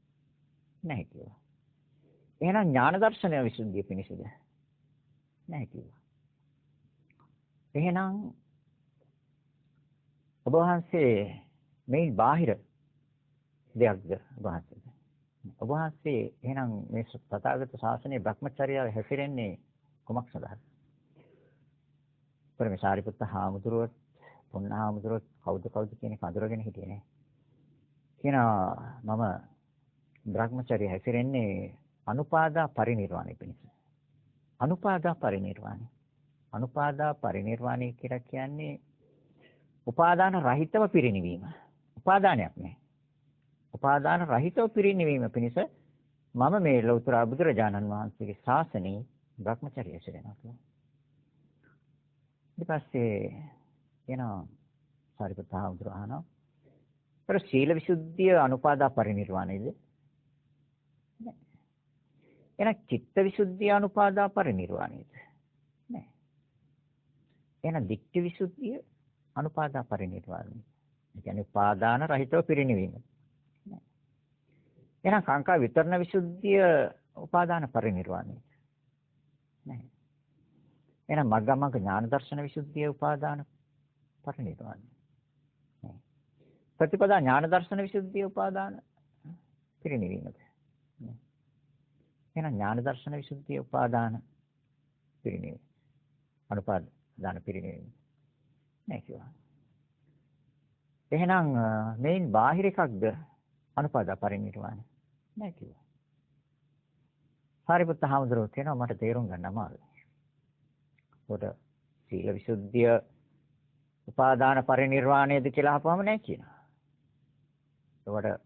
නැහැ කිව්වා. එහෙනම් ඥාන දර්ශන විසුද්ධිය පිණිසද? නැහැ කිව්වා. එහෙනම් ඔබ වහන්සේ මේ බාහිර දෙයක්ද ඔබ වහන්සේද? ඔබ වහන්සේ එහෙනම් මේ තථාගත ශාසනයේ භ්‍රමචර්යාව හැසිරෙන්නේ කුමක් සඳහාද? පරම සාරිපුත්ත හාමුදුරුවෝ පුන්න හාමුදුරුවෝ කවුද කියන කඳුරගෙන හිටියේ නේ. කියනවා මම භ්‍රමචර්ය හැසිරෙන්නේ අනුපාදා පරිනිර්වාණය පිණිස. අනුපාදා පරිනිර්වාණය. අනුපාදා පරිනිර්වාණය කියලා කියන්නේ උපාදාන රහිතව පිරිනිවීම. උපාදානයක් නෑ. උපාදාන රහිතව පිරිනිවීම පිණිස මම මේ ලෞතර බුදුරජාණන් වහන්සේගේ ශාසනයේ භ්‍රමචර්ය හැසිරෙනවා කියලා. ඊට පස්සේ එනවා සාරිපුත්ත හාමුදුරුවෝ අහනවා ਪਰ සීල විසුද්ධිය අනුපාදා පරිනිර්වාණයද? නෑ. එහෙනම් චිත්ත විසුද්ධිය අනුපාදා පරිනිර්වාණයද? නෑ. එහෙනම් දික්ඛ විසුද්ධිය අනුපාදා පරිනිර්වාණය. ඒ කියන්නේ උපාදාන රහිතව පිරිනිවීම. නෑ. එහෙනම් කාංකා විතරණ විසුද්ධිය උපාදාන පරිනිර්වාණය. නෑ. එහෙනම් මග්ගමග්ග ඥාන දර්ශන විසුද්ධිය උපාදාන පරිනිර්වාණය. නෑ. ප්‍රතිපදා ඥාන දර්ශන විසුද්ධිය උපාදාන පිරිනිවීමද? නෑ. එහෙනම් ඥාන දර්ශන විසුද්ධිය උපාදාන පිරිනිවීම. අනුපාදාන පිරිනිවීම. නෑ කියනවා. එහෙනම් මේන් බාහිර එකක්ද අනුපාදා පරිනිර්වාණය? නෑ කිව්වා. සාරිපුත්ත හාමුදුරුවෝ කියනවා මට තේරුම් ගන්න අමාරුයි. උඩ සීල විසුද්ධිය උපාදාන පරිනිර්වාණයද කියලා අහපුවම නෑ කියනවා. ඒකට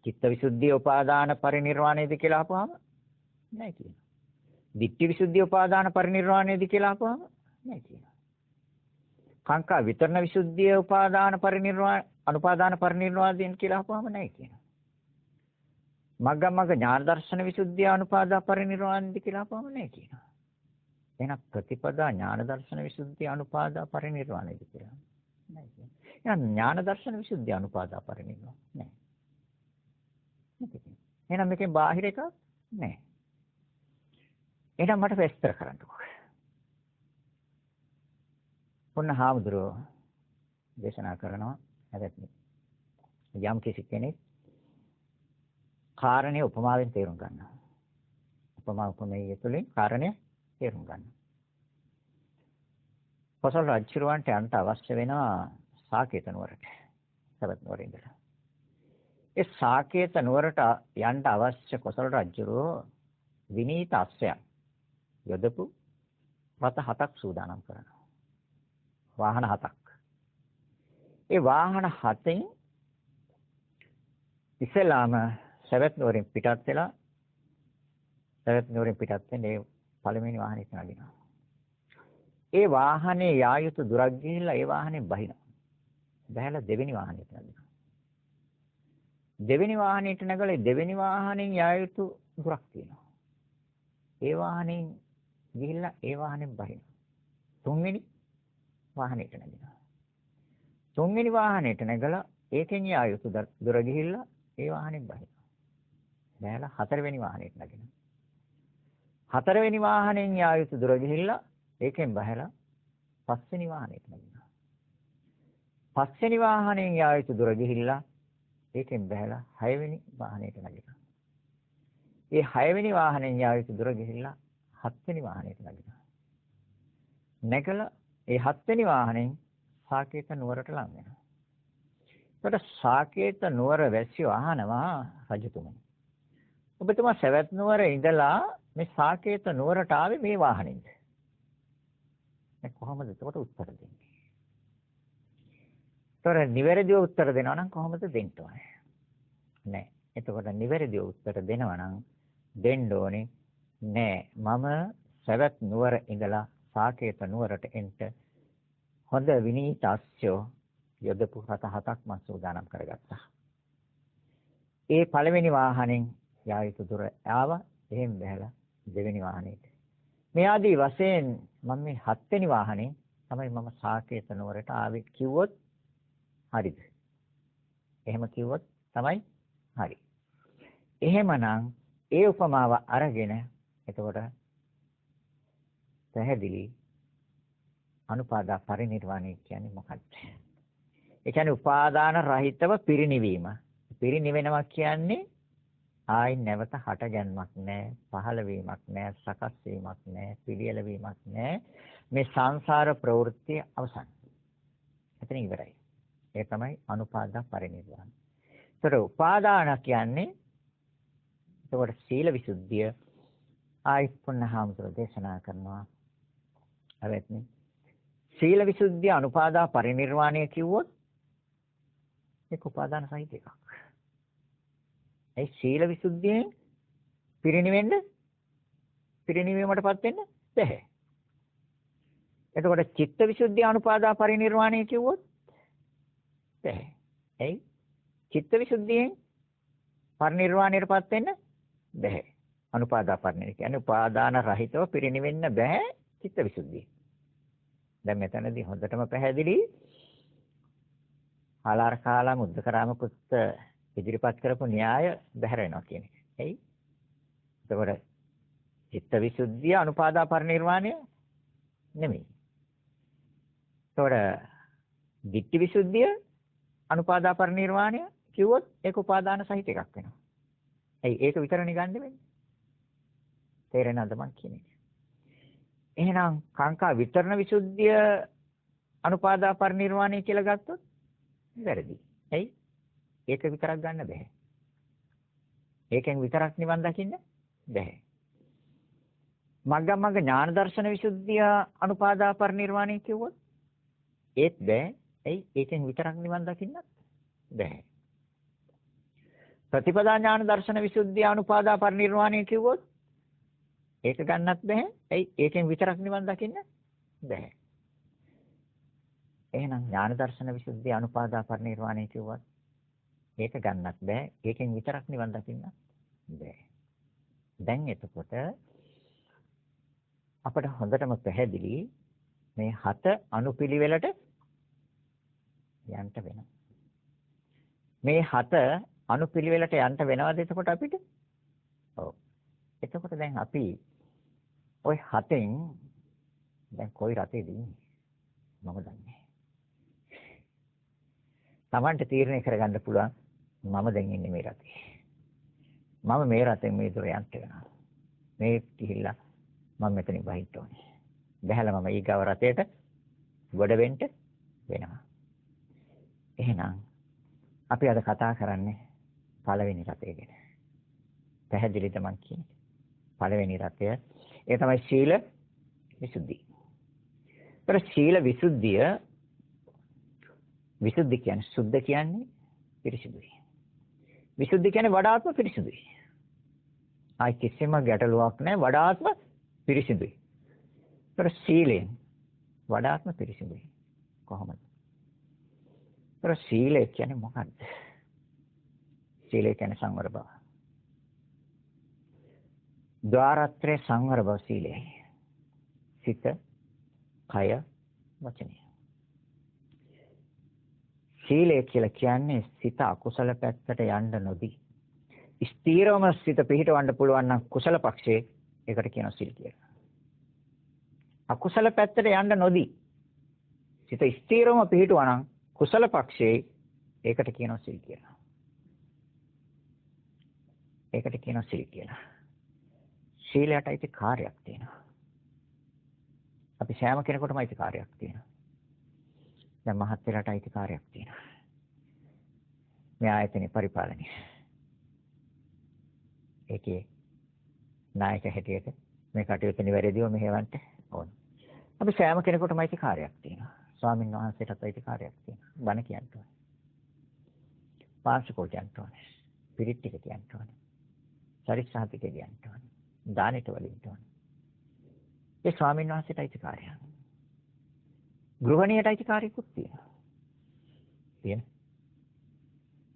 චිත්ත විසුද්ධිය උපාදාන පරිනිර්වාණයද කියලා අහපුවම නෑ කියනවා. දිට්ඨි විසුද්ධිය උපාදාන පරිනිර්වාණයද කියලා අහපුවම නෑ කියනවා. කාංකා විතරණ විසුද්ධිය උපාදාන පරිනිර්වාණ අනුපාදාන පරිනිර්වාණයෙන් කියලා අහපුවම නෑ කියනවා. මග්ගමග්ග ඥාන දර්ශන විසුද්ධිය අනුපාදා පරිනිර්වාණයද කියලා අහපුවම නෑ කියනවා. එහෙනම් ප්‍රතිපදා ඥාන දර්ශන විසුද්ධිය අනුපාදා පරිනිර්වාණයද කියලා නෑ කියනවා. එහෙනම් ඥාන දර්ශන විසුද්ධිය අනුපාදා පරිනිර්වාණය නෑ. එහෙනම් මේකෙන් බාහිර එකක් නෑ. එහෙනම් මට විස්තර කරන්නකෝ. පුන්න හාමුදුරුවෝ දේශනා කරනවා හැබැයි යම් කිසි කෙනෙක් කාරණේ උපමාවෙන් තේරුම් ගන්නවා. උපමා උපමේය තුළින් කාරණේ තේරුම් ගන්න. කොසල් රජුරවන්ට යන්න අවශ්‍ය වෙනවා සාකේත නුවරට. සවැත් නුවරින් ඉඳලා. ඒ සාකේත නුවරට යන්න අවශ්‍ය කොසල් රජුරෝ විනීත අස්සයක් යොදපු රථ 7ක් සූදානම් කරනවා. වාහන 7ක්. ඒ වාහන 7න් ඉස්සෙල්ලාම සවැත් නුවරින් පිටත් වෙලා සවැත් නුවරින් පිටත් වෙන්නේ පළවෙනි වාහනේ නගිනවා. ඒ වාහනේ යා යුතු දුරක් ගිහිල්ලා ඒ වාහනේ බහිනවා. බහැලා දෙවෙනි වාහනේට නගිනවා. දෙවෙනි වාහනේට නැගලා දෙවෙනි වාහනෙන් යා යුතු දුරක් තියෙනවා. ඒ වාහනෙන් ගිහිල්ලා ඒ වාහනෙන් බහිනවා. තුන්වෙනි වාහනේට නැගිනවා. තුන්වෙනි වාහනේට නැගලා ඒකෙන් යා යුතු දුර ගිහිල්ලා ඒ වාහනෙන් බහිනවා. බහැලා හතරවෙනි වාහනේට නැගිනවා. හතරවෙනි වාහනෙන් යා යුතු දුර ගිහිල්ලා ඒකෙන් බහැලා පස්වෙනි වාහනේට නැගිනවා. පස්වෙනි වාහනෙන් යා යුතු දුර ගිහිල්ලා ඒකෙන් බහැලා හයවෙනි වාහනේට නැගිනවා. ඒ හයවෙනි වාහනෙන් යා යුතු දුර ගිහිල්ලා හත්වෙනි වාහනේට නැගිනවා. නැගලා ඒ හත්වෙනි වාහනෙන් සාකේත නුවරට ලං වෙනවා. ඒකට සාකේත නුවර වැසියෝ අහනවා රජතුමනි. ඔබතුමා සවැත් නුවර ඉඳලා මේ සාකේත නුවරට ආවේ මේ වාහනේද? මේ කොහොමද එතකොට උත්තර දෙන්නේ? ତොර නිවැරදිව උත්තර දෙනවා නම් කොහොමද දෙන්න ඕනේ? නෑ. එතකොට නිවැරදිව උත්තර දෙනවා නම් දෙන්න ඕනේ නෑ. මම සවැත් නුවර ඉඳලා සාකේත නුවරට එන්න හොඳ විනීත අස්සයෝ යොදපු රථ 7ක් මම සූදානම් කරගත්තා. ඒ පළවෙනි වාහනෙන් යා යුතු දුර ආවා. එහෙන් බැලලා දෙවෙනි වාහනේට. මේ ආදී වශයෙන් මම මේ හත්වෙනි වාහනේ තමයි මම සාකේත නුවරට ආවේ කිව්වොත් හරිද? එහෙම කිව්වොත් තමයි හරි. එහෙමනම් ඒ උපමාව අරගෙන එතකොට පැහැදිලි අනුපාදා පරිනිර්වාණය කියන්නේ මොකක්ද? ඒ කියන්නේ උපාදාන රහිතව පිරිනිවීම. පිරිනිවෙනවා කියන්නේ ආයි නැවත හට ගැනීමක් නැහැ, පහළ වීමක් නැහැ, සකස් වීමක් නැහැ, පිළියෙල වීමක් නැහැ. මේ සංසාර ප්‍රවෘත්ති අවසන්. එතන ඉවරයි. ඒ තමයි අනුපාදා පරිනිර්වාණ. ඒතර උපාදාන කියන්නේ එතකොට සීල විසුද්ධිය ආයි පුණහාමුදුර දේශනා කරනවා. හරියටනේ. සීල විසුද්ධිය අනුපාදා පරිනිර්වාණය කිව්වොත් ඒක උපාදාන සහිත එකක්. ඒ සීල විසුද්ධියෙන් පිරිනිවීමටපත් වෙන්න බැහැ. එතකොට චිත්ත විසුද්ධිය අනුපාදා පරිනිර්වාණය කිව්වොත් බැහැ. එයි චිත්ත විසුද්ධියෙන් පරිනිර්වාණයටපත් වෙන්න බැහැ. අනුපාදා පරිනිර්වාණය කියන්නේ උපාදාන රහිතව පිරිනිවෙන්න බෑ චිත්ත විසුද්ධිය. දැන් මෙතනදී හොඳටම පැහැදිලි. ආලාර කාලා මුද්දකරාම කුත් ඉදිරිපත් කරපු න්‍යාය බැහැර වෙනවා කියන එක. එයි. එතකොට චිත්ත විසුද්ධිය අනුපාදා පරිනිර්වාණය නෙමෙයි. එතකොට ditthi විසුද්ධිය අනුපාදා පරිනිර්වාණය කිව්වොත් ඒක උපාදාන සහිත එකක් වෙනවා. එයි ඒක විතරනේ ගන්න වෙන්නේ. තේරෙනවද මං කියන්නේ? එහෙනම් කාංකා විතරණ විසුද්ධිය අනුපාදා පරිනිර්වාණය කියලා ගත්තොත් වැරදි. එයි ඒක විතරක් ගන්න බෑ. ඒකෙන් විතරක් නිවන් දකින්න බෑ. මග්ගමග්ග ඥාන දර්ශන විසුද්ධිය අනුපාදා පරිනිර්වාණය කිව්වොත් ඒත් බෑ. එයි ඒකෙන් විතරක් නිවන් දකින්නත් බෑ. ප්‍රතිපදා ඥාන දර්ශන විසුද්ධිය අනුපාදා පරිනිර්වාණය කිව්වොත් ඒක ගන්නත් බෑ. එයි ඒකෙන් විතරක් නිවන් දකින්න බෑ. එහෙනම් ඥාන දර්ශන විසුද්ධිය අනුපාදා පරිනිර්වාණය කිව්වත් ඒක ගන්නත් බෑ. ඒකෙන් විතරක් නිවන් දකින්න බෑ. දැන් එතකොට අපට හොඳටම පැහැදිලි මේ හත අනුපිළිවෙලට යන්න වෙනවා. මේ හත අනුපිළිවෙලට යන්න වෙනවද එතකොට අපිට? ඔව්. එතකොට දැන් අපි ওই හතෙන් දැන් කොයි රටේද ඉන්නේ? මම දන්නේ. Tamanට තීරණය කරගන්න පුළුවන් මම දැන් ඉන්නේ මේ රටේ. මම මේ රටෙන් මේ දොර යන්න වෙනවා. මේ ගිහිල්ලා මම මෙතනින් වහින්න ඕනේ. බහැලා මම ඊගව රටේට ගොඩ වෙන්න වෙනවා. එහෙනම් අපි අද කතා කරන්නේ පළවෙනි රටේ ගැන. පැහැදිලිද මං කියන්නේ? පළවෙනි රටය ඒ තමයි සීල විසුද්ධිය. ඒතර සීල විසුද්ධිය විසුද්ධි කියන්නේ සුද්ධ කියන්නේ පිරිසිදුයි. විසුද්ධි කියන්නේ වඩාත්ම පිරිසිදුයි. ආයි කිසිම ගැටලුවක් නැහැ වඩාත්ම පිරිසිදුයි. ඒතර සීලෙන් වඩාත්ම පිරිසිදුයි. කොහොමද? ඒතර සීලය කියන්නේ මොකක්ද? සීලය කියන්නේ සංවර බව. ద్వාරත්‍රේ සංවර බව සීලය. සිත, කය, වචනය. සීලය කියලා කියන්නේ සිත අකුසල පැත්තට යන්න නොදී ස්ථීරවම සිත පිහිටවන්න පුළුවන් නම් කුසල පක්ෂයේ ඒකට කියනවා සීල කියලා. අකුසල පැත්තට යන්න නොදී සිත ස්ථීරවම පිහිටුවා නම් කුසල පක්ෂයේ ඒකට කියනවා සීල කියලා. ඒකට කියනවා සීල කියලා. සීලයට අයිති කාර්යයක් තියෙනවා. අපි සෑම කෙනෙකුටම අයිති කාර්යයක් තියෙනවා. දැන් මහත් වෙලාට අයිති කාර්යයක් තියෙනවා. මේ ආයතනේ පරිපාලනය. ඒකේ නායක හැටියට මේ කටයුතු නිවැරදිව මෙහෙවන්න ඕන. අපි සෑම කෙනෙකුටම අයිති කාර්යයක් තියෙනවා. ස්වාමීන් වහන්සේටත් අයිති කාර්යයක් තියෙනවා. බණ කියන්න ඕනේ. පාංශකෝ කියන්න ඕනේ. පිරිත් ටික කියන්න ඕනේ. සරිස්සාතික කියන්න ඕනේ. දානෙට වලින්න ඕනේ. ඒ ස්වාමීන් වහන්සේට අයිති කාර්යයක්. ගෘහණියට අයිති කාර්යකුත් තියෙනවා.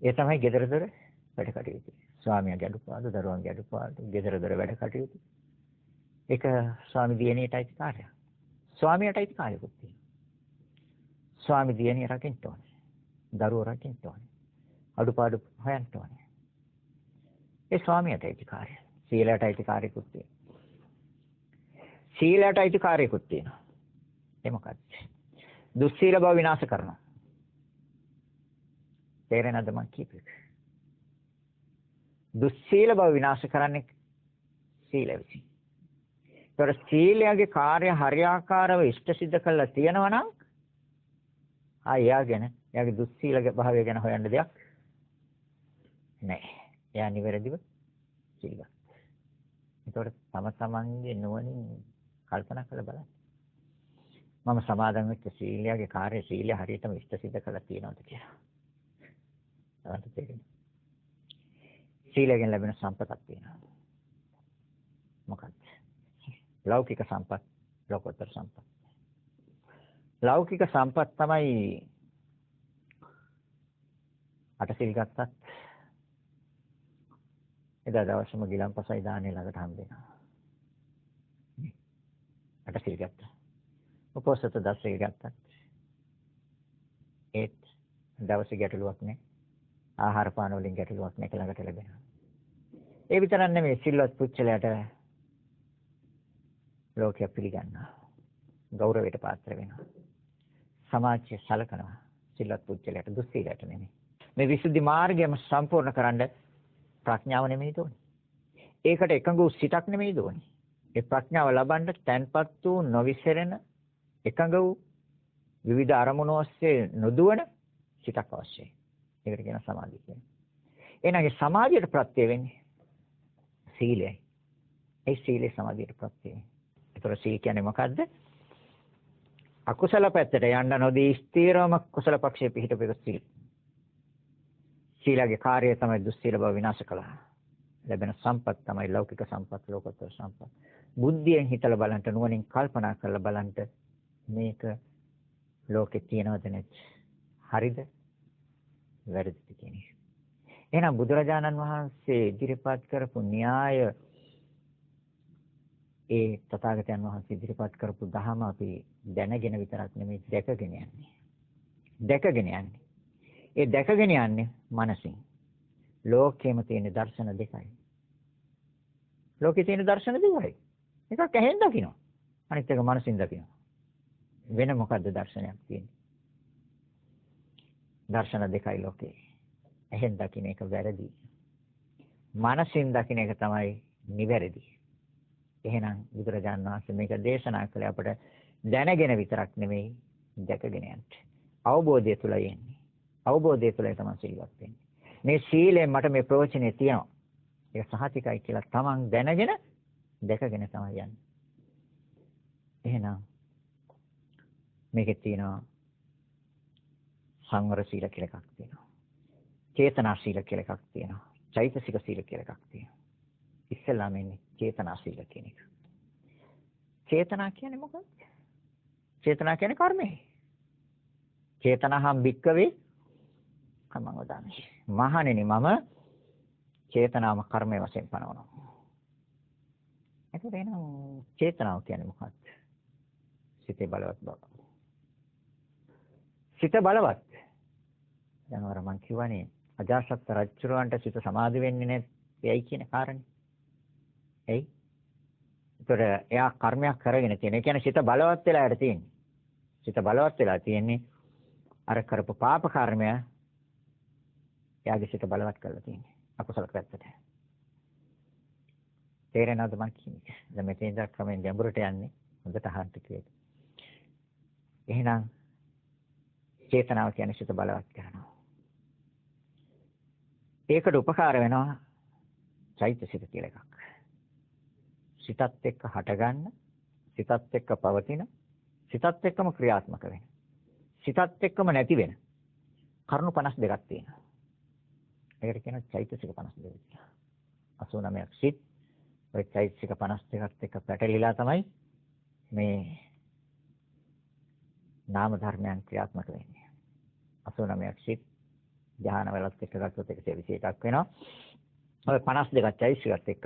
ඒ තමයි ගෙදර දොර වැඩ කටයුතු. ස්වාමියාගේ අඩුපාඩු, දරුවන්ගේ අඩුපාඩු, ගෙදර දොර වැඩ කටයුතු. ඒක ස්වාමි දියණියට අයිති කාර්යයක්. ස්වාමියාට අයිති කාර්යකුත් තියෙනවා. ස්වාමි දියණිය රකින්න ඕනේ. දරුවෝ රකින්න ඕනේ. අඩුපාඩු හොයන්න ඕනේ. ඒ ස්වාමියාට අයිති කාර්යය. සීලයට අයිති කාර්යකුත් තියෙනවා. සීලයට අයිති කාර්යකුත් තියෙනවා. ඒ මොකක්ද? දුස්සීල බව විනාශ කරනවා. තේරෙනවද මං කියපේ? දුස්සීල බව විනාශ කරන්නේ සීලය විසින්. ඒතර සීලයේ කාර්ය හරියාකාරව ඉෂ්ට සිද්ධ කළා තියෙනවා නම් එයාගේ දුස්සීල භාවය ගැන හොයන්න දෙයක් නැහැ. එයා නිවැරදිව සීලවත්. ඒතකොට තම තමන්ගේ නුවණින් කල්පනා කරලා බලන්න. මම සමාදන් වෙච්ච සීලයේ කාර්ය සීලය හරියටම ඉෂ්ට සිද්ධ කළා තියෙනවද කියලා. අරට තේරෙන්නේ. සීලයෙන් ලැබෙන සම්පතක් තියෙනවා. මොකක්ද? ලෞකික සම්පත්, ලෝකෝත්තර සම්පත්. ලෞකික සම්පත් තමයි අටසිල් ගත්තත් එදා දවසම ගිලන්පසයි දාන්නේ ළඟට හම්බ වෙනවා. අටසිල් ගත්තා. උපෝසත දසසිල් ගත්තත් ඒත් දවසේ ගැටලුවක් නැහැ. ආහාර පාන වලින් ගැටලුවක් නැහැ ළඟට ලැබෙනවා. ඒ විතරක් නෙමෙයි සිල්වත් පුච්චලයට ලෝකයක් පිළිගන්නවා. ගෞරවයට පාත්‍ර වෙනවා. සමාජය සලකනවා. සිල්වත් පුච්චලයට දුස්සීලයට නෙමෙයි. මේ විසුද්ධි මාර්ගයම සම්පූර්ණ කරන්න ප්‍රඥාව නෙමෙයි දෝනේ. ඒකට එකඟ වූ සිතක් නෙමෙයි දෝනේ. ඒ ප්‍රඥාව ලබන්න තැන්පත් වූ නොවිසරණ එකඟ වූ විවිධ අරමුණු ඔස්සේ නොදුවන සිතක් අවශ්‍යයි. ඒකට කියන සමාධිය කියන්නේ. එහෙනම් සමාධියට ප්‍රත්‍ය වෙන්නේ සීලයයි. ඒ සීලේ සමාධියට ප්‍රත්‍ය වෙන්නේ. ඒතර සීල කියන්නේ මොකද්ද? අකුසල පැත්තට යන්න නොදී ස්ථිරවම කුසල පක්ෂයේ පිහිටපෙක සීල. සීලගේ කාර්යය තමයි දුස්සීල බව විනාශ කළා. ලැබෙන සම්පත් තමයි ලෞකික සම්පත්, ලෝකෝත්තර සම්පත්. බුද්ධියෙන් හිතලා බලන්න, නුවණින් කල්පනා කරලා බලන්න මේක ලෝකේ තියෙනවද නැද්ද? හරිද? වැරදිද කියන එක. එහෙනම් බුදුරජාණන් වහන්සේ ඉදිරිපත් කරපු න්‍යාය ඒ තථාගතයන් වහන්සේ ඉදිරිපත් කරපු ධහම අපි දැනගෙන විතරක් නෙමෙයි දැකගෙන යන්නේ. දැකගෙන යන්නේ. ඒ දැකගෙන යන්නේ මනසින්. ලෝකෙම තියෙන දර්ශන දෙකයි. ලෝකේ තියෙන දර්ශන දෙකයි. එකක් ඇහෙන් දකින්න. අනිත් එක මනසින් දකින්න. වෙන මොකද්ද දර්ශනයක් තියෙන්නේ? දර්ශන දෙකයි ලෝකේ. ඇහෙන් දකින්න එක වැරදි. මනසින් දකින්න එක තමයි නිවැරදි. එහෙනම් බුදුරජාණන් වහන්සේ මේක දේශනා කළේ අපට දැනගෙන විතරක් නෙමෙයි දැකගෙන යන්න. අවබෝධය තුලයි එන්නේ. අවබෝධය තුලයි තමයි සිල්වත් වෙන්නේ. මේ සීලයෙන් මට මේ ප්‍රයෝජනේ තියෙනවා. ඒක සහතිකයි කියලා තමන් දැනගෙන දැකගෙන තමයි යන්නේ. එහෙනම් මේකේ තියෙනවා සංවර සීල කියලා එකක් තියෙනවා. චේතනා සීල කියලා එකක් තියෙනවා. චෛතසික සීල කියලා එකක් තියෙනවා. ඉස්සෙල්ලාම එන්නේ චේතනා සීල කියන එක. චේතනා කියන්නේ මොකක්ද? චේතනා කියන්නේ කර්මය. චේතනහම් භික්කවේ කමං වදාමි. මහණෙනි මම චේතනාව කර්මයේ වශයෙන් පනවනවා. එතකොට එනම් චේතනාව කියන්නේ මොකක්ද? සිතේ බලවත් බව. සිත බලවත්. දැන් වර මං කියවනේ අජාසත් රජුරවන්ට සිත සමාධි වෙන්නේ නැත්යි කියන කාරණේ. එයි. ඒතර එයා කර්මයක් කරගෙන තියෙන. ඒ කියන්නේ සිත බලවත් වෙලා යට තියෙන්නේ. සිත බලවත් වෙලා තියෙන්නේ අර කරපු පාප කර්මය එයාගේ සිත බලවත් කරලා තියෙන්නේ. අකුසල පැත්තට. තේරෙනවද මං කියන්නේ? දැන් මෙතෙන් ඉඳන් ක්‍රමෙන් ගැඹුරට යන්නේ. හොඳට අහන්න කිව්වේ. එහෙනම් චේතනාව කියන්නේ සිත බලවත් කරනවා. ඒකට උපකාර වෙනවා චෛතසික කියලා එකක්. සිතත් එක්ක හටගන්න, සිතත් එක්ක පවතින, සිතත් එක්කම ක්‍රියාත්මක වෙන. සිතත් එක්කම නැති වෙන. කරුණු 52ක් තියෙනවා. ඒකට කියනවා චෛතසික 52 කියලා. 89ක් සිත්. ඔය චෛතසික 52ත් එක්ක පැටලිලා තමයි මේ නාම ධර්මයන් ක්‍රියාත්මක වෙන්නේ. 89ක් සිත් ධ්‍යාන වලත් එක්ක ගත්තොත් 121ක් වෙනවා. ඔය 52ක් චෛතසිකත් එක්ක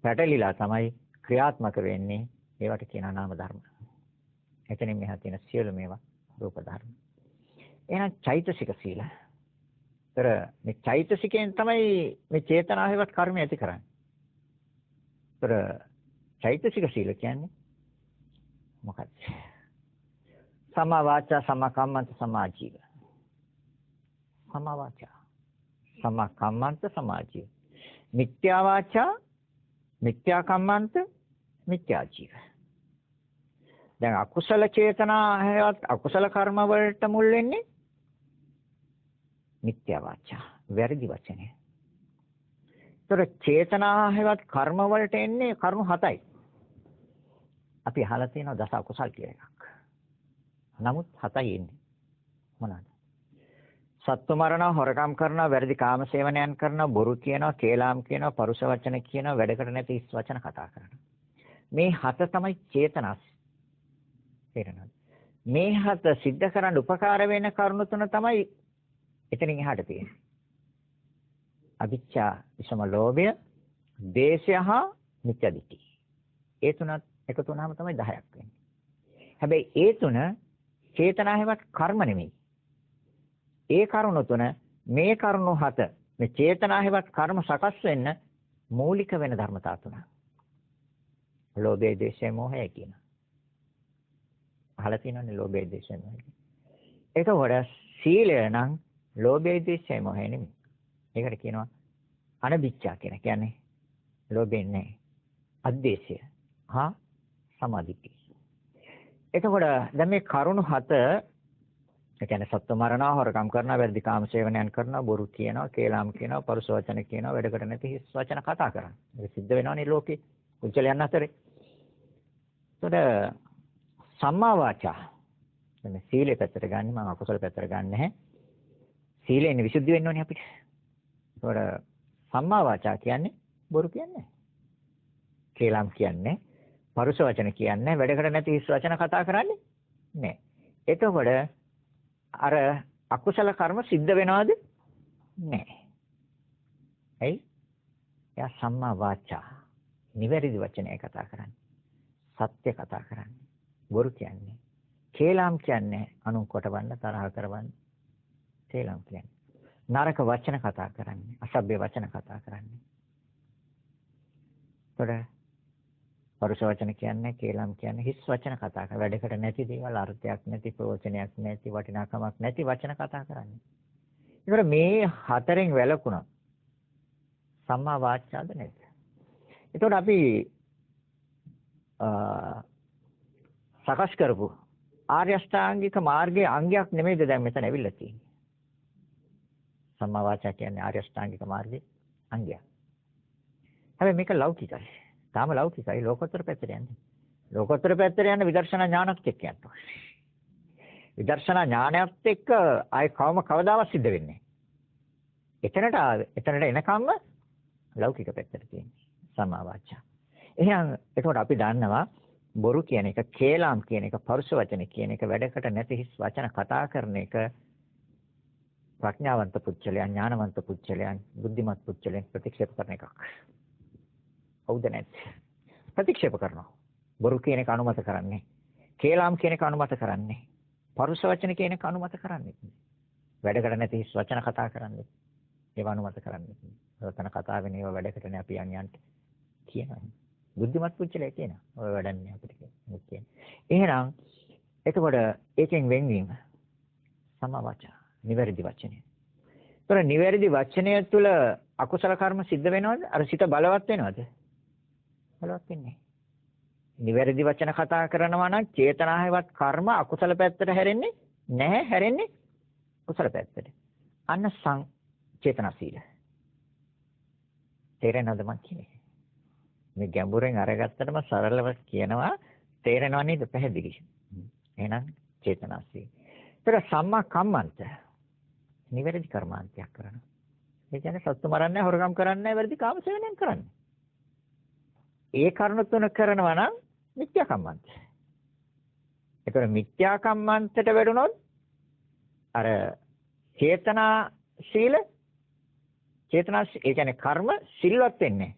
පැටලිලා තමයි ක්‍රියාත්මක වෙන්නේ. ඒවට කියනවා නාම ධර්ම. එතනින් මෙහා තියෙන සියලු මේවා රූප ධර්ම. එහෙනම් චෛතසික සීල. ඒතර මේ චෛතසිකයෙන් තමයි මේ චේතනාවෙවත් කර්ම ඇති කරන්නේ. ඒතර චෛතසික සීල කියන්නේ මොකක්ද? සම්මා වාචා, සම්මා කම්මන්ත, සම්මා ජීව. සම්මා වාචා, සම්මා කම්මන්ත, සම්මා ජීව. මිත්‍යා වාචා, මිත්‍යා කම්මන්ත, මිත්‍යා ජීව. දැන් අකුසල චේතනා හැවත් අකුසල කර්ම වලට මුල් වෙන්නේ මිත්‍යා වාචා, වැරදි වචනය. ඒතර චේතනා හැවත් කර්ම වලට එන්නේ කරුණු 7යි. අපි අහලා තියෙනවා දස අකුසල් කියලා එකක්. නමුත් 7යි එන්නේ. මොනවාද? සත්තු මරණා, හොරකම් කරනවා, වැරදි කාම සේවනයන් කරනවා, බොරු කියනවා, කේලාම් කියනවා, පරුෂ වචන කියනවා, වැඩකට නැති හිස් වචන කතා කරනවා. මේ 7 තමයි චේතනාස්. තේරෙනවද? මේ 7 සිද්ධ කරන්න උපකාර වෙන කරුණු 3 තමයි එතනින් එහාට තියෙන්නේ. අවිච්ඡා, විෂම ලෝභය, දේශය හා මිත්‍යා දිට්ඨිය. ඒ තුනත් එකතු වුණාම තමයි 10ක් වෙන්නේ. හැබැයි ඒ තුන චේතනා හැවත් කර්ම නෙමෙයි. ඒ කරුණු තුන මේ කරුණු 7 මේ චේතනා හැවත් කර්ම සකස් වෙන්න මූලික වෙන ධර්මතා තුන. ලෝභය, දේශය, මෝහය කියන. අහලා තියෙනවනේ ලෝභය, දේශය, මෝහය. ඒකවල සීලය නම් ලෝභය, දේශය, මෝහය නෙමෙයි. ඒකට කියනවා අනවිච්ඡා කියන. කියන්නේ ලෝභයෙන් නැහැ. අද්දේශය හා සමාධිය. එතකොට දැන් මේ කරුණු 7 ඒ කියන්නේ සත්ව මරණා, හොරකම් කරනවා, වැරදි කාම සේවනයන් කරනවා, බොරු කියනවා, කේලාම් කියනවා, පරුෂ වචන කියනවා, වැඩකට නැති හිස් වචන කතා කරනවා. ඒක සිද්ධ වෙනවනේ ලෝකේ කුජලයන් අතරේ. ඒතකොට සම්මා වාචා. මේ සීලේ පැත්තට ගන්න මම අකුසල පැත්තට ගන්න නැහැ. සීලෙන් විසුද්ධි වෙන්න ඕනේ අපිට. ඒතකොට සම්මා වාචා කියන්නේ බොරු කියන්නේ. කේලාම් කියන්නේ, පරුෂ වචන කියන්නේ, වැඩකට නැති හිස් වචන කතා කරන්නේ නැහැ. එතකොට අර අකුසල කර්ම සිද්ධ වෙනවද? නැහැ. ඇයි? එයා සම්මා වාචා. නිවැරදි වචනය කතා කරන්නේ. සත්‍ය කතා කරන්නේ. බොරු කියන්නේ. කේලාම් කියන්නේ අනුන් කොටවන්න, තරහ කරවන්න. කේලාම් කියන්නේ. නරක වචන කතා කරන්නේ. අසභ්‍ය වචන කතා කරන්නේ. ඒතකොට පරුෂ වචන කියන්නේ, කේලම් කියන්නේ හිස් වචන කතා කරන වැඩකට නැති දේවල්, අර්ථයක් නැති, ප්‍රයෝජනයක් නැති, වටිනාකමක් නැති වචන කතා කරන්නේ. ඒතර මේ 4න් වැළකුණා සම්මා වාචාද නැද්ද? ඒතකොට අපි සකස් කරපු ආර්ය අෂ්ටාංගික මාර්ගයේ අංගයක් නෙමෙයිද දැන් මෙතන ඇවිල්ලා තියෙන්නේ. සම්මා වාචා කියන්නේ ආර්ය අෂ්ටාංගික මාර්ගයේ අංගයක්. හැබැයි මේක ලෞකිකයි. තාම ලෞකිකයි, ලෝකෝත්තර පැත්තට යන්නේ. ලෝකෝත්තර පැත්තට යන විදර්ශනා ඥානත් එක්ක යනවා. විදර්ශනා ඥානයත් එක්ක ආයි කවදාවත් සිද්ධ වෙන්නේ නැහැ. එතනට එනකම්ම ලෞකික පැත්තට තියෙන්නේ සම්මා වාචා. එහෙනම් එතකොට අපි දන්නවා බොරු කියන එක, කේලාම් කියන එක, පරුෂ වචන කියන එක, වැඩකට නැති හිස් වචන කතා කරන එක ප්‍රඥාවන්ත පුච්චලයන්, ඥානවන්ත පුච්චලයන්, බුද්ධිමත් පුච්චලයන් ප්‍රතික්ෂේප කරන එකක්. හවුද නැත්? ප්‍රතික්ෂේප කරනවා. බොරු කියන එක අනුමත කරන්නේ. කේලාම් කියන එක අනුමත කරන්නේ. පරුෂ වචන කියන එක අනුමත කරන්නේ. වැඩකට නැති හිස් වචන කතා කරන්නේ. ඒව අනුමත කරන්නේ. රතන කතා වෙන ඒවා වැඩකට නෑ අපි යන්ට කියනවා. බුද්ධිමත් පුච්චලේ කියනවා. ඔය වැඩන්නේ අපිට කියන්නේ. එහෙනම් එතකොට ඒකෙන් වෙන්වීම සම්මා වාචා, නිවැරදි වචනය. ඒතර නිවැරදි වචනය තුළ අකුසල කර්ම සිද්ධ වෙනවද? අර සිත බලවත් වෙනවද? බලවත් වෙන්නේ. නිවැරදි වචන කතා කරනවා නම් චේතනාවවත් කර්ම අකුසල පැත්තට හැරෙන්නේ නැහැ, හැරෙන්නේ කුසල පැත්තට. අන්න චේතනාශීල. තේරෙනවද මං කියන්නේ? මේ ගැඹුරෙන් අරගත්තටම සරලව කියනවා තේරෙනව නේද? පැහැදිලි. එහෙනම් චේතනාශීල. ඒතර සම්මා කම්මන්ත නිවැරදි කර්මාන්තයක් කරනවා. ඒ කියන්නේ සත්තු මරන්නේ, හොරකම් කරන්නේ, වැරදි කාම සේවනයන් කරන්නේ. ඒ කරුණු තුන කරනවා නම් මිත්‍යා කම්මන්ත. ඒතර මිත්‍යා කම්මන්තට වැටුනොත් අර චේතනාශීල ඒ කියන්නේ කර්ම සිල්වත් වෙන්නේ.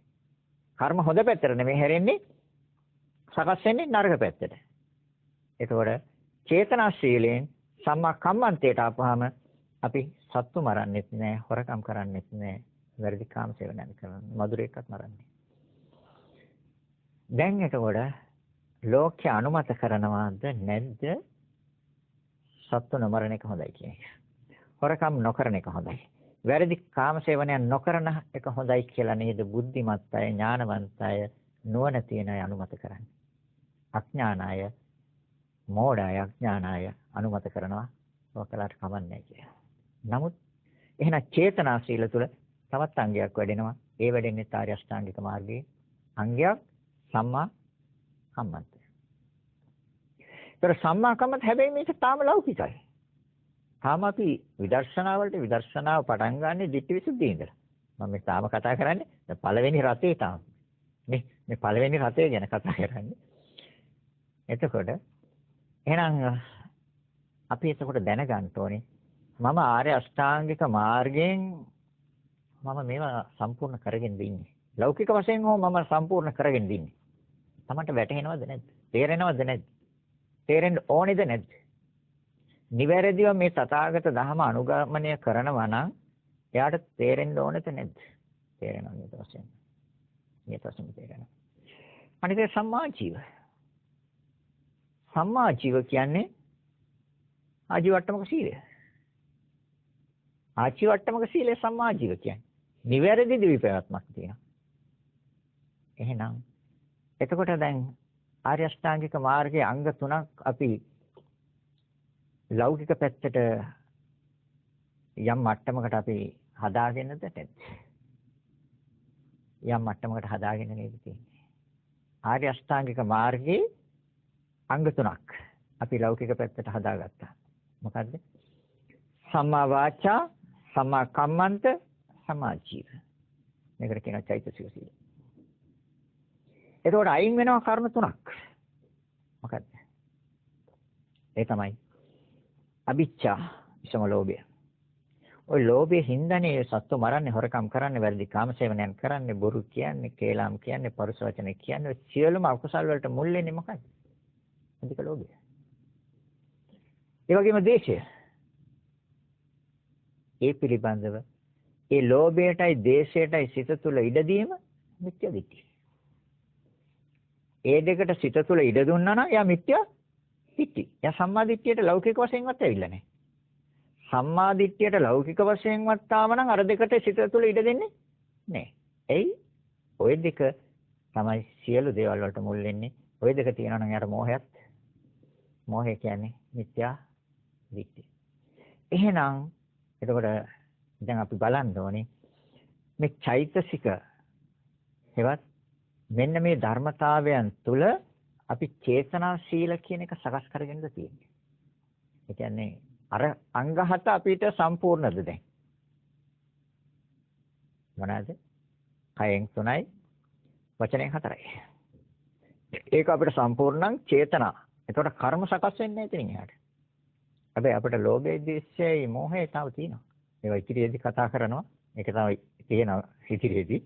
කර්ම හොඳ පැත්තට නෙමෙයි හැරෙන්නේ, සකස් වෙන්නේ නරක පැත්තට. ඒතකොට චේතනාශීලයෙන් සම්මා කම්මන්තයට ආපුවාම අපි සත්තු මරන්නෙත් නෑ, හොරකම් කරන්නෙත් නෑ, වැරදි කාම සේවනයන් කරන්නේ, මధుරයක්වත් මරන්නේ. දැන් එතකොට ලෝකයේ අනුමත කරනවාද නැද්ද සත්තු නොමරන එක හොඳයි කියන එක. හොරකම් නොකරන එක හොඳයි. වැරදි කාම සේවනය නොකරන එක හොඳයි කියලා නේද බුද්ධිමත් අය, ඥානවන්ත අය, නුවණ තියෙන අය අනුමත කරන්නේ. අඥාන අය, මෝඩ අය, අඥාන අය අනුමත කරනවා ඔකලාට කමන්නේ කියලා. නමුත් එහෙනම් චේතනා සීල තුළ තවත් අංගයක් වැඩෙනවා. ඒ වැඩෙන්නේ ආර්ය අෂ්ටාංගික මාර්ගයේ අංගයක් සම්මා කම්මන්තය. ඒතර සම්මා කම්මන්ත හැබැයි මේක තාම ලෞකිකයි. තාම අපි විදර්ශනාව පටන් ගන්න ditthi visuddhi ඉඳලා. මම මේ තාම කතා කරන්නේ පළවෙනි රතේ තාම. මේ පළවෙනි රතේ ගැන කතා කරන්නේ. එතකොට එහෙනම් අපි එතකොට දැනගන්න ඕනේ මම ආර්ය අෂ්ටාංගික මාර්ගයෙන් මම මේවා සම්පූර්ණ කරගෙන ඉන්නේ. ලෞකික වශයෙන් මම සම්පූර්ණ කරගෙන ඉන්නේ. තමන්ට වැටහෙනවද නැද්ද? තේරෙනවද නැද්ද? තේරෙන්න ඕනේද නැද්ද? නිවැරදිව මේ තථාගත ධර්ම අනුගමනය කරනවා නම් එයාට තේරෙන්න ඕනේද නැද්ද? තේරෙනවා නේද වශයෙන්. මේ ප්‍රශ්නේ තේරෙනවා. අනිත් සම්මා ජීව. සම්මා ජීව කියන්නේ ආජීවට්ටමක සීලය. ආජීවට්ටමක සීලය සම්මා ජීව කියන්නේ. නිවැරදි දිවි පැවැත්මක් තියෙනවා. එහෙනම් එතකොට දැන් ආර්ය අෂ්ටාංගික මාර්ගයේ අංග 3ක් අපි ලෞකික පැත්තට යම් මට්ටමකට අපි හදාගෙනද නැත්නම් යම් මට්ටමකට හදාගෙන නේද තියෙන්නේ. ආර්ය අෂ්ටාංගික මාර්ගයේ අංග 3ක් අපි ලෞකික පැත්තට හදාගත්තා. මොකද්ද? සම්මා වාචා, සම්මා කම්මන්ත, සම්මා ජීව. මේකට කියනවා චෛතසික සීල. එතකොට අයින් වෙනවා කර්ම 3ක්. මොකද්ද? ඒ තමයි අවිච්ඡා, විසම ලෝභය. ওই ලෝභයේ හින්දානේ සත්තු මරන්නේ, හොරකම් කරන්නේ, වැරදි කාමසේවනයන් කරන්නේ, බොරු කියන්නේ, කේලම් කියන්නේ, පරුස වචන කියන්නේ, සියලුම අකුසල් වලට මුල් වෙන්නේ මොකද්ද? අධික ලෝභය. ඒ වගේම දේශය. ඒ පිළිබඳව ඒ ලෝභයටයි දේශයටයි සිත තුළ ඉඩ දීම මිත්‍යා දිට්ඨිය. ඒ දෙකට සිත තුළ ඉඩ දුන්නා නම් එයා මිත්‍යා දිට්ඨි. එයා සම්මා දිට්ඨියට ලෞකික වශයෙන්වත් ඇවිල්ලා නැහැ. සම්මා දිට්ඨියට ලෞකික වශයෙන්වත් ආව නම් අර දෙකට සිත තුළ ඉඩ දෙන්නේ නැහැ. එයි ওই දෙක තමයි සියලු දේවල් වලට මුල් වෙන්නේ. ওই දෙක තියෙනවා නම් යාට මෝහයත්. මෝහය කියන්නේ මිත්‍යා දිට්ඨිය. එහෙනම් එතකොට දැන් අපි බලන්න ඕනේ මේ චෛතසික හෙවත් මෙන්න මේ ධර්මතාවයන් තුළ අපි චේතනා ශීල කියන එක සකස් කරගෙනද තියෙන්නේ. ඒ කියන්නේ අර අංග 7 අපිට සම්පූර්ණද දැන්? මොනවාද? කයෙන් 3යි, වචනයෙන් 4යි. ඒක අපිට සම්පූර්ණ චේතනා. එතකොට කර්ම සකස් වෙන්නේ නැහැ ඉතින් එහාට. හැබැයි අපිට ලෝභය, ද්වේෂය, මෝහය තව තියෙනවා. ඒවා ඉතිරියේදී කතා කරනවා. ඒක තමයි තියෙනවා ඉතිරියේදී.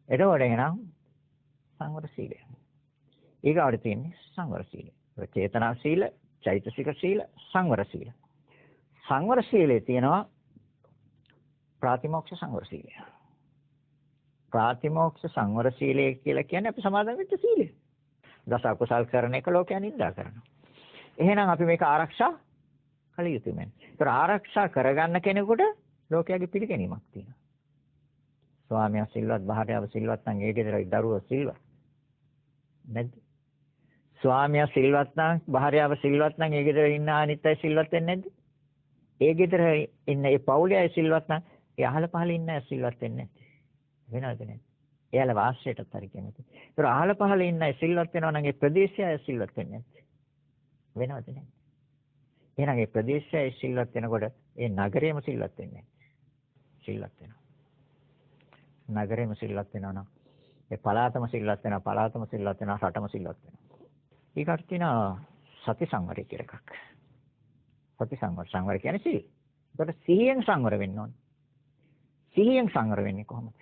එතකොට එහෙනම් සංවර සීලය. ඊගාවට තියෙන්නේ සංවර සීලය. චේතනා සීල, චෛතසික සීල, සංවර සීල. සංවර සීලේ තියෙනවා ප්‍රාතිමෝක්ෂ සංවර සීලය. ප්‍රාතිමෝක්ෂ සංවර සීලය කියලා කියන්නේ අපි සමාදන් වෙච්ච සීලය. දස අකුසල් කරන එක ලෝකයන් නිඳා කරනවා. එහෙනම් අපි මේක ආරක්ෂා කළ යුතුයි. ඒතර ආරක්ෂා කරගන්න කෙනෙකුට ලෝකයාගේ පිළිගැනීමක් තියෙනවා. ස්වාමියා සිල්වත්, භාර්යාව සිල්වත් නම් ඒ ගෙදර දරුවෝ සිල්වත්. නැද්ද? ස්වාමියා සිල්වත් නම්, භාර්යාව සිල්වත් නම් ඒ ගෙදර ඉන්න අනිත් අය සිල්වත් වෙන්නේ නැද්ද? ඒ ගෙදර ඉන්න ඒ පවුලේ අය සිල්වත් නම් ඒ අහල පහල ඉන්න අය සිල්වත් වෙන්නේ නැද්ද? වෙනවද නැද්ද? එයාලා වාසයටත් හරි කැමති. ඒතර අහල පහල ඉන්න අය සිල්වත් වෙනවා නම් ඒ ප්‍රදේශය අය සිල්වත් වෙන්නේ නැද්ද? වෙනවද නැද්ද? එහෙනම් ඒ ප්‍රදේශය සිල්වත් වෙනකොට ඒ නගරයම සිල්වත් වෙන්නේ නැහැ. සිල්වත් වෙනවා. නගරයම සිල්වත් වෙනවා නම් ඒ පළාතම සිල්වත් වෙනවා, පළාතම සිල්වත් වෙනවා, රටම සිල්වත් වෙනවා. ඊකට තියෙනවා සති සංවරය කියලා එකක්. සති සංවර කියන්නේ සීල. ඒකට සිහියෙන් සංවර වෙන්න ඕනේ. සිහියෙන් සංවර වෙන්නේ කොහොමද?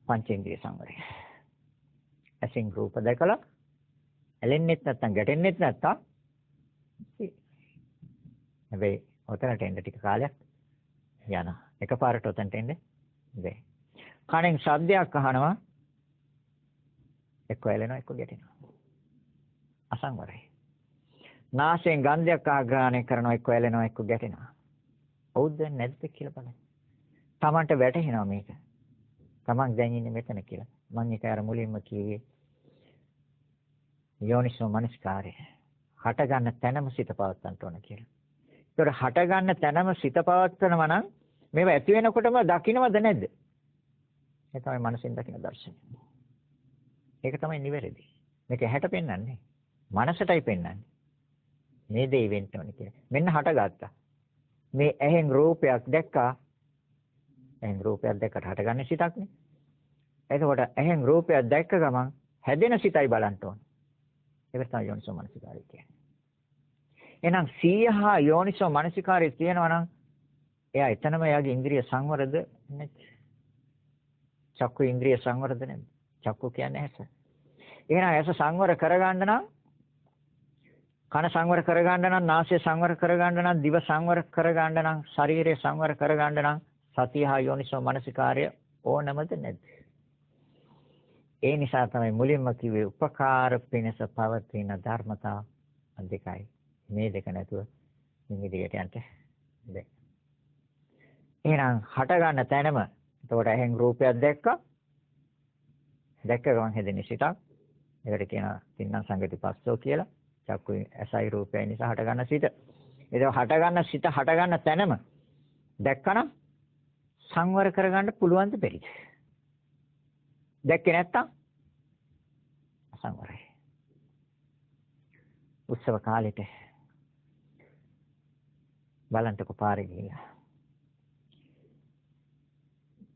පංචේන්ද්‍රිය සංවරය. ඇසින් රූප දැකලා ඇලෙන්නෙත් නැත්නම් ගැටෙන්නෙත් නැත්නම් හැබැයි ඔතනට එන්න ටික කාලයක් යනවා. එකපාරට ඔතනට එන්නේ බැහැ. කනෙන් ශබ්දයක් අහනවා එක්ක ඇලෙනවා එක්ක ගැටෙනවා. අසංවරයි. නාසයෙන් ගන්ධයක් ආග්‍රහණය කරනවා එක්ක ඇලෙනවා එක්ක ගැටෙනවා. හවුද නැද්ද කියලා බලන්න. Tamanට වැටහෙනවා මේක. Taman දැන් ඉන්නේ මෙතන කියලා. මම ඒක අර මුලින්ම කිව්වේ යෝනිසෝ මනස්කාරය. හට ගන්න තැනම සිත පවත්තන්න ඕන කියලා. ඒතකොට හට ගන්න තැනම සිත පවත්වනවා නම් මේව ඇති වෙනකොටම දකින්නවද නැද්ද? ඒ තමයි මනසින් දකින්න දර්ශනය. ඒක තමයි නිවැරදි. මේක ඇහැට පෙන්වන්නේ. මනසටයි පෙන්වන්නේ. මේ දේ වෙන්න ඕනේ කියලා. මෙන්න හටගත්තා. මේ ඇහෙන් රූපයක් දැක්කා. ඇහෙන් රූපයක් දැක්කට හටගන්නේ සිතක්නේ. එතකොට ඇහෙන් රූපයක් දැක්ක ගමන් හැදෙන සිතයි බලන්න ඕනේ. ඒක තමයි යෝනිසෝ මනසිකාරය කියන්නේ. එහෙනම් 100 යෝනිසෝ මනසිකාරය තියෙනවා නම් එයා එතනම එයාගේ ඉන්ද්‍රිය සංවරද නැත්නම් චක්කු ඉන්ද්‍රිය සංවරද නැද්ද? චක්කු කියන්නේ ඇස. එහෙනම් ඇස සංවර කරගන්න නම් කන සංවර කරගන්න නම් නාසය සංවර කරගන්න නම් දිව සංවර කරගන්න නම් ශරීරය සංවර කරගන්න නම් සතිය හා යෝනිසෝ මනසිකාරය ඕනමද නැද්ද? ඒ නිසා තමයි මුලින්ම කිව්වේ උපකාර පිණිස පවතින ධර්මතා දෙකයි. මේ දෙක නැතුව ඉදිරියට යන්න බැහැ. එහෙනම් හට ගන්න තැනම එතකොට ඇහෙන් රූපයක් දැක්කා. දැක්ක ගමන් හැදෙන සිතක්. ඒකට කියනවා තින්නම් සංගති පස්සෝ කියලා. චක්කු ඇසයි රූපයයි නිසා හට ගන්න සිත. ඒක හට ගන්න සිත හට ගන්න තැනම දැක්කනම් සංවර කරගන්න පුළුවන් ද බැරිද? දැක්කේ නැත්තම් අසංවරයි. උත්සව කාලෙට බලන්ටක පාරේ ගිහිල්ලා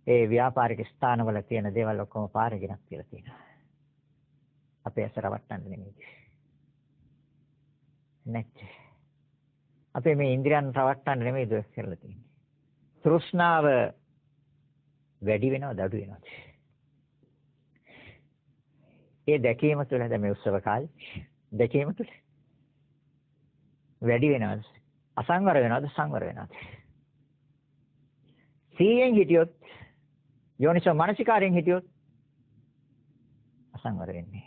ඒ ව්‍යාපාරික ස්ථානවල තියෙන දේවල් ඔක්කොම පාරේ ගෙනත් කියලා තියෙනවා. අපේ ඇස රවට්ටන්න නෙමෙයි. නැත්නම් අපේ මේ ඉන්ද්‍රියන් රවට්ටන්න නෙමෙයි දුක් කරලා තියෙන්නේ. තෘෂ්ණාව වැඩි වෙනවද අඩු වෙනවද? ඒ දැකීම තුළ දැන් මේ උත්සව කාලේ දැකීම තුළ වැඩි වෙනවද? අසංවර වෙනවද? සංවර වෙනවද? සීයෙන් හිටියොත් යෝනිසෝ මනසිකාරයෙන් හිටියොත් අසංවර වෙන්නේ.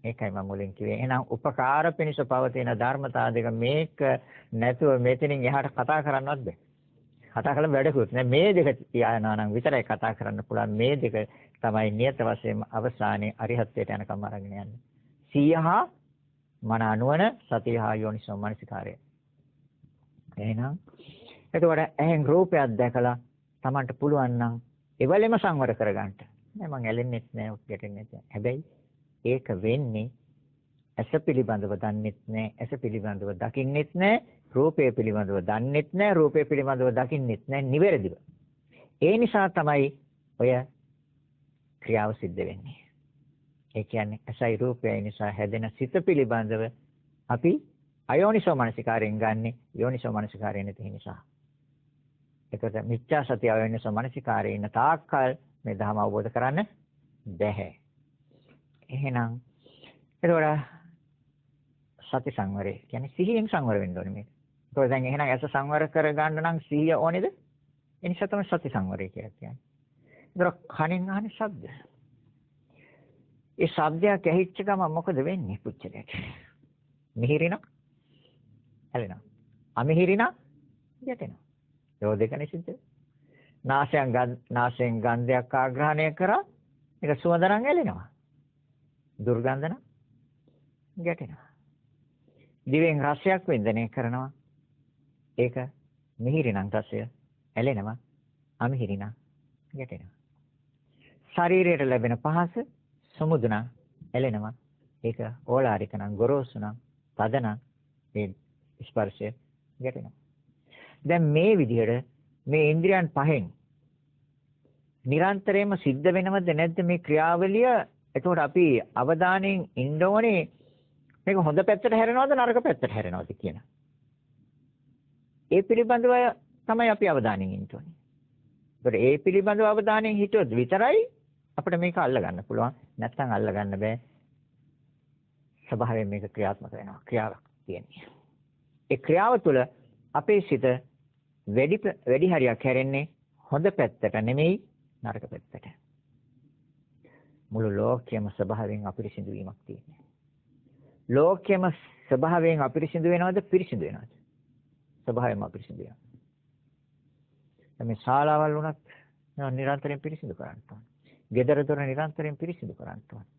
ඒකයි මම මුලින් කිව්වේ. එහෙනම් උපකාර පිණිස පවතින ධර්මතා දෙක මේක නැතුව මෙතනින් එහාට කතා කරන්නවත් බෑ. කතා කළම වැඩකුත් නෑ. මේ දෙක තියානවා නම් විතරයි කතා කරන්න පුළුවන්. මේ දෙක තමයි නියත වශයෙන්ම අවසානයේ අරිහත්ත්වයට යනකම් අරගෙන යන්නේ. 100 මන අනුවන සතියහා යෝනිසෝ මනසිකාරය. එහෙනම් එතකොට ඇහෙන් රූපයක් දැකලා Tamanට පුළුවන් නම් එවලෙම සංවර කරගන්න. නෑ මං ඇලෙන්නෙත් නෑ ඔක් ගැටෙන්නෙත් නෑ. හැබැයි ඒක වෙන්නේ ඇස පිළිබඳව දන්නෙත් නෑ, ඇස පිළිබඳව දකින්නෙත් නෑ, රූපය පිළිබඳව දන්නෙත් නෑ, රූපය පිළිබඳව දකින්නෙත් නෑ නිවැරදිව. ඒ නිසා තමයි ඔය ක්‍රියාව සිද්ධ වෙන්නේ. ඒ කියන්නේ ඇසයි රූපයයි නිසා හැදෙන සිත පිළිබඳව අපි අයෝනිසෝ මනසිකාරයෙන් ගන්නෙ යෝනිසෝ මනසිකාරයෙන් නැති නිසා. ඒකට මිච්ඡා සතිය අයෝනිසෝ මනසිකාරයේ ඉන්න තාක්කල් මේ ධර්ම අවබෝධ කරන්න බැහැ. එහෙනම් එතකොට සති සංවරය කියන්නේ සිහියෙන් සංවර වෙන්න ඕනේ මේක. ඒකෝ දැන් එහෙනම් ඇස සංවර කරගන්න නම් සිහිය ඕනේද? ඒ නිසා තමයි සති සංවරය කියලා කියන්නේ. ඒතර කනින් අහන ශබ්ද. ඒ ශබ්දයක් ඇහිච්ච ගමන් මොකද වෙන්නේ පුච්චලයට? මිහිරිනා ඇලෙනවා. අමිහිරිනා යටෙනවා. ඒ දෙකනේ සිද්ධ වෙන්නේ. නාසයෙන් ගන්ධයක් ආග්‍රහණය කරා ඒක සුවඳ නම් ඇලෙනවා. දුර්ගන්ධ නම් ගැටෙනවා. දිවෙන් රසයක් වින්දනය කරනවා. ඒක මිහිරි නම් රසය ඇලෙනවා. අමිහිරි නම් ගැටෙනවා. ශරීරයට ලැබෙන පහස සමුදු නම් ඇලෙනවා. ඒක ඕලාරික නම් ගොරෝසු නම් තද නම් ඒ ස්පර්ශය ගැටෙනවා. දැන් මේ විදිහට මේ ඉන්ද්‍රියන් පහෙන් නිරන්තරයෙන්ම සිද්ධ වෙනවද නැද්ද මේ ක්‍රියාවලිය? එතකොට අපි අවධානයෙන් ඉන්න ඕනේ මේක හොඳ පැත්තට හැරෙනවද නරක පැත්තට හැරෙනවද කියන. ඒ පිළිබඳව තමයි අපි අවධානයෙන් ඉන්න ඕනේ. ඒතකොට ඒ පිළිබඳව අවධානයෙන් හිටියොත් විතරයි අපිට මේක අල්ල ගන්න පුළුවන්. නැත්නම් අල්ල ගන්න බෑ. ස්වභාවයෙන් මේක ක්‍රියාත්මක වෙනවා. ක්‍රියාවක් තියෙන්නේ. ඒ ක්‍රියාව තුළ අපේ සිත වැඩි හරියක් හැරෙන්නේ හොඳ පැත්තට නෙමෙයි නරක පැත්තට. මුළු ලෝකයේම ස්වභාවයෙන් අපිරිසිදු වීමක් තියෙනවා. ලෝකයේම ස්වභාවයෙන් අපිරිසිදු වෙනවද පිරිසිදු වෙනවද? ස්වභාවයෙන්ම අපිරිසිදු වෙනවා. මේ ශාලාවල් වුණත් නිරන්තරයෙන් පිරිසිදු කරන්න ඕනේ. ගෙදර දොර නිරන්තරයෙන් පිරිසිදු කරන්න ඕනේ.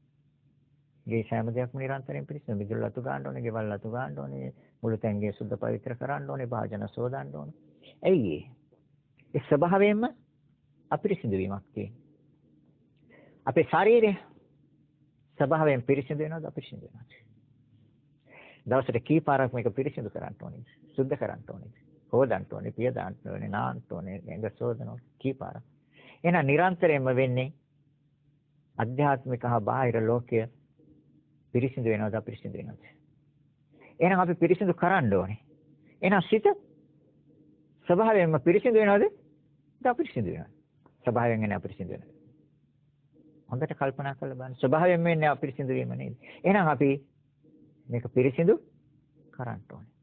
ගේ සෑම දෙයක්ම නිරන්තරයෙන් පිරිසිදු. මිදුළු ලතු ගන්න ඕනේ, ගෙවල් ලතු ගන්න ඕනේ, මුළු තැන්ගේ සුද්ධ පවිත්‍ර කරන්න ඕනේ, භාජන සෝදන්න ඕනේ. ඇයි ඒ ස්වභාවයෙන්ම අපිරිසිදු වීමක් තියෙනවා. අපේ ශරීරය ස්වභාවයෙන් පිරිසිදු වෙනවද අපිරිසිදු වෙනවද? දවසට කී පාරක් මේක පිරිසිදු කරන්න ඕනේ? සුද්ධ කරන්න ඕනේ. හොදන්න ඕනේ, පිය දාන්න ඕනේ, නාන්න ඕනේ, ඇඟ සෝදනවා කී පාරක්. එහෙනම් නිරන්තරයෙන්ම වෙන්නේ අධ්‍යාත්මික හා බාහිර ලෝකය පිරිසිදු වෙනවද අපිරිසිදු වෙනවද? එහෙනම් අපි පිරිසිදු කරන්න ඕනේ. එහෙනම් සිත ස්වභාවයෙන්ම පිරිසිදු වෙනවද? අපිරිසිදු වෙනවද? ස්වභාවයෙන් එන්නේ අපිරිසිදු වෙනවද? හොඳට කල්පනා කරලා බලන්න. ස්වභාවයෙන්ම එන්නේ අපිරිසිදු වීම නේද? එහෙනම් අපි මේක පිරිසිදු කරන්න ඕනේ.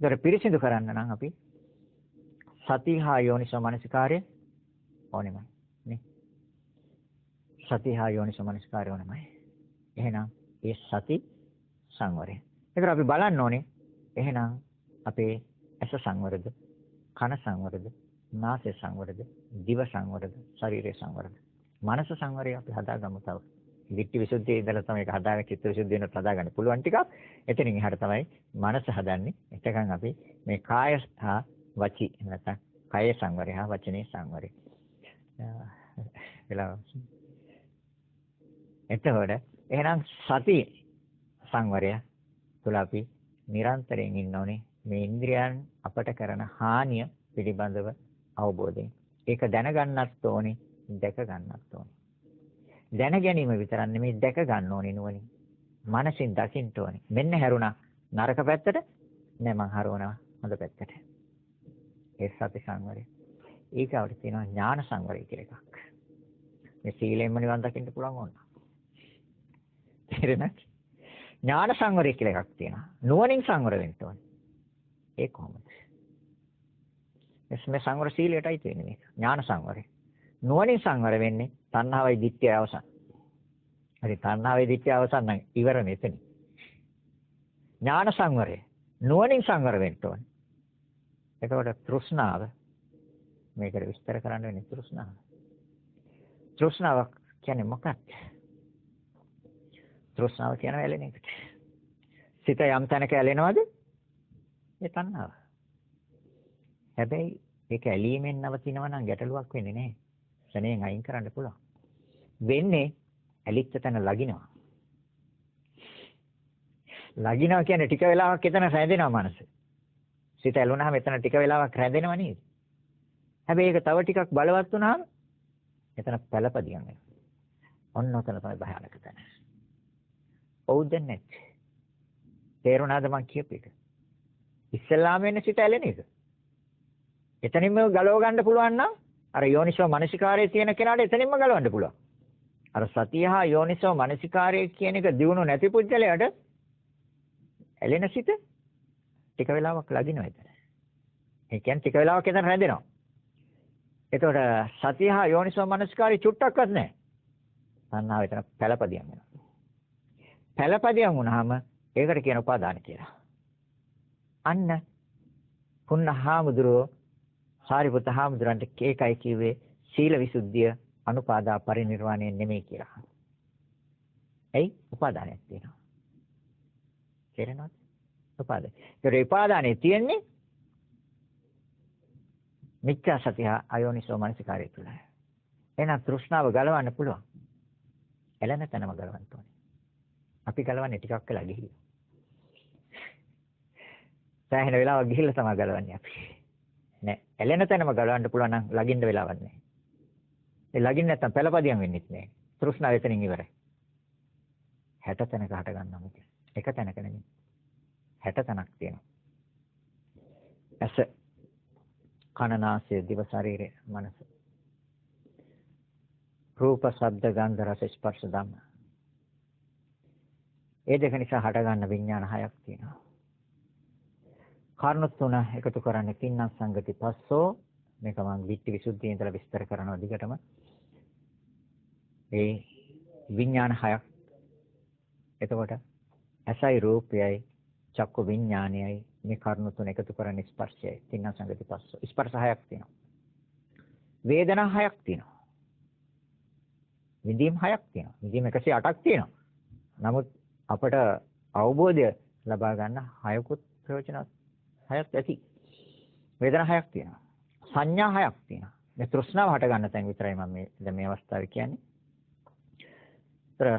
ඒතර පිරිසිදු කරන්න නම් අපි සති හා යෝනිසෝ මනසිකාර්ය ඕනෙමයි. නේ? සති හා යෝනිසෝ මනසිකාර්ය ඕනෙමයි. එහෙනම් ඒ සති සංවරය. ඒතර අපි බලන්න ඕනේ එහෙනම් අපේ ඇස සංවරද, කන සංවරද, නාසය සංවරද, දිව සංවරද, ශරීරය සංවරද. මනස සංවරය අපි හදාගමු තව. වික්ටි විසුද්ධියේ ඉඳලා තමයි ඒක හදාගෙන චිත්ත විසුද්ධිය වෙනත් හදාගන්න පුළුවන් ටිකක්. එතනින් එහාට තමයි මනස හදන්නේ. එතකන් අපි මේ කාය හා වචි නැත්නම් කාය සංවරය හා වචනේ සංවරය. එතකොට එහෙනම් සති සංවරය තුළ අපි නිරන්තරයෙන් ඉන්න ඕනේ මේ ඉන්ද්‍රියන් අපට කරන හානිය පිළිබඳව අවබෝධයෙන්. ඒක දැනගන්නත් ඕනේ, දැක ගන්නත් ඕනේ. දැන ගැනීම විතරක් නෙමෙයි දැක ගන්න ඕනේ නුවණින්. මනසින් දකින්න ඕනේ. මෙන්න හැරුණා නරක පැත්තට නෑ මං හරවනවා හොඳ පැත්තට. ඒ සති සංවරය. ඊගාවට තියෙනවා ඥාන සංවරය කියලා එකක්. මේ සීලයෙන්ම නිවන් දකින්න පුළුවන් ඕන. තේරෙනවද? ඥාන සංවරය කියලා එකක් තියෙනවා. නුවණින් සංවර වෙන්න ඕනේ. ඒ කොහොමද? මේ සංවර සීලයටයි තියෙන්නේ මේක. ඥාන සංවරය. නුවණින් සංවර වෙන්නේ තණ්හාවයි ditthiyයි අවසන්. හරි තණ්හාවයි ditthiyයි අවසන් නම් ඉවර මෙතන. ඥාන සංවරය. නුවණින් සංවර වෙන්න ඕනේ. එතකොට තෘෂ්ණාව මේකට විස්තර කරන්න වෙන්නේ තෘෂ්ණාව. තෘෂ්ණාව කියන්නේ මොකක්ද? තෘෂ්ණාව කියන ඇලෙන එකට. සිත යම් තැනක ඇලෙනවද? ඒ තණ්හාව. හැබැයි ඒක ඇලීමෙන් නවතිනවා නම් ගැටලුවක් වෙන්නේ නැහැ. ශරණයෙන් අයින් කරන්න පුළුවන්. වෙන්නේ ඇලිච්ච තැන ලගිනවා. ලගිනවා කියන්නේ ටික වෙලාවක් එතන රැඳෙනවා මනස. සිත ඇලුනහම එතන ටික වෙලාවක් රැඳෙනව නේද? හැබැයි ඒක තව ටිකක් බලවත් වුණාම එතන පළපදියම් වෙනවා. ඔන්න ඔතන තමයි භයානක තැන. ඔව්ද නැත්? තේරුණාද මං කියපු එක? ඉස්සෙල්ලාම වෙන්නේ සිත ඇලෙන එක. එතනින්ම ගලව ගන්න පුළුවන් නම් අර යෝනිසෝ මනසිකාරයේ තියෙන කෙනාට එතනින්ම ගලවන්න පුළුවන්. අර සතිය හා යෝනිසෝ මනසිකාරයේ කියන එක දිනු නැති පුද්ගලයාට ඇලෙන සිත ටික වෙලාවක් ලගිනවා එතන. ඒ කියන්නේ ටික වෙලාවක් එතන රැඳෙනවා. එතකොට සතිය හා යෝනිසෝ මනසිකාරය චුට්ටක්වත් නැහැ. තණ්හාව එතන පළපදියම් වෙනවා. පළපදියම් වුණාම ඒකට කියන උපාදාන කියලා. අන්න පුන්නහාමුදුරෝ සාරිපුත්ත හාමුදුරන්ට ඒකයි කිව්වේ සීල විසුද්ධිය අනුපාදා පරිනිර්වාණය නෙමෙයි කියලා. එයි උපාදානයක් තියෙනවා. තේරෙනවද? උපාදාන. ඒ උපාදානේ තියෙන්නේ මිච්ඡා සතිය අයෝනිසෝ මනසිකාරය තුළ. එහෙනම් තෘෂ්ණාව ගලවන්න පුළුවන්. එළෙන තැනම ගලවන්න ඕනේ. අපි ගලවන්නේ ටිකක් වෙලා ගිහිල්ලා. සෑහෙන වෙලාවක් ගිහිල්ලා තමයි ගලවන්නේ අපි. නෑ එළෙන තැනම ගලවන්න පුළුවන් නම් ලගින්න වෙලාවක් නෑ. ඒ ලගින්න නැත්තම් පළපදියම් වෙන්නෙත් නෑ. තෘෂ්ණාව එතනින් ඉවරයි. 60 තැනක හට ගන්නවා මෙතන. එක තැනක නෙමෙයි. 60 තැනක් තියෙනවා. ඇස, කන, නාසය, දිව, ශරීරය, මනස. රූප, ශබ්ද, ගන්ධ, රස, ස්පර්ශ ධම්ම. ඒ දෙක නිසා හට ගන්න විඥාන හයක් තියෙනවා. කාරණා තුන එකතු කරන්නේ තින්නම් සංගති පස්සෝ. මේක මම විත්ති විසුද්ධියේ ඉඳලා විස්තර කරනවා දිගටම. ඒ විඥාන හයක්. එතකොට ඇසයි රූපයයි චක්කු විඥානයයි මේ කරුණු තුන එකතු කරන්නේ ස්පර්ශයයි. තින්නම් සංගති පස්සෝ. ස්පර්ශ හයක් තියෙනවා. වේදනා 6ක් තියෙනවා. විඳීම් 6ක් තියෙනවා. විඳීම් 108ක් තියෙනවා. නමුත් අපට අවබෝධය ලබා ගන්න 6කුත් ප්‍රයෝජනවත් 6ක් ඇති. වේදනා 6ක් තියෙනවා. සංඥා 6ක් තියෙනවා. මේ තෘෂ්ණාව හට ගන්න තැන් විතරයි මම මේ අවස්ථාවේ කියන්නේ.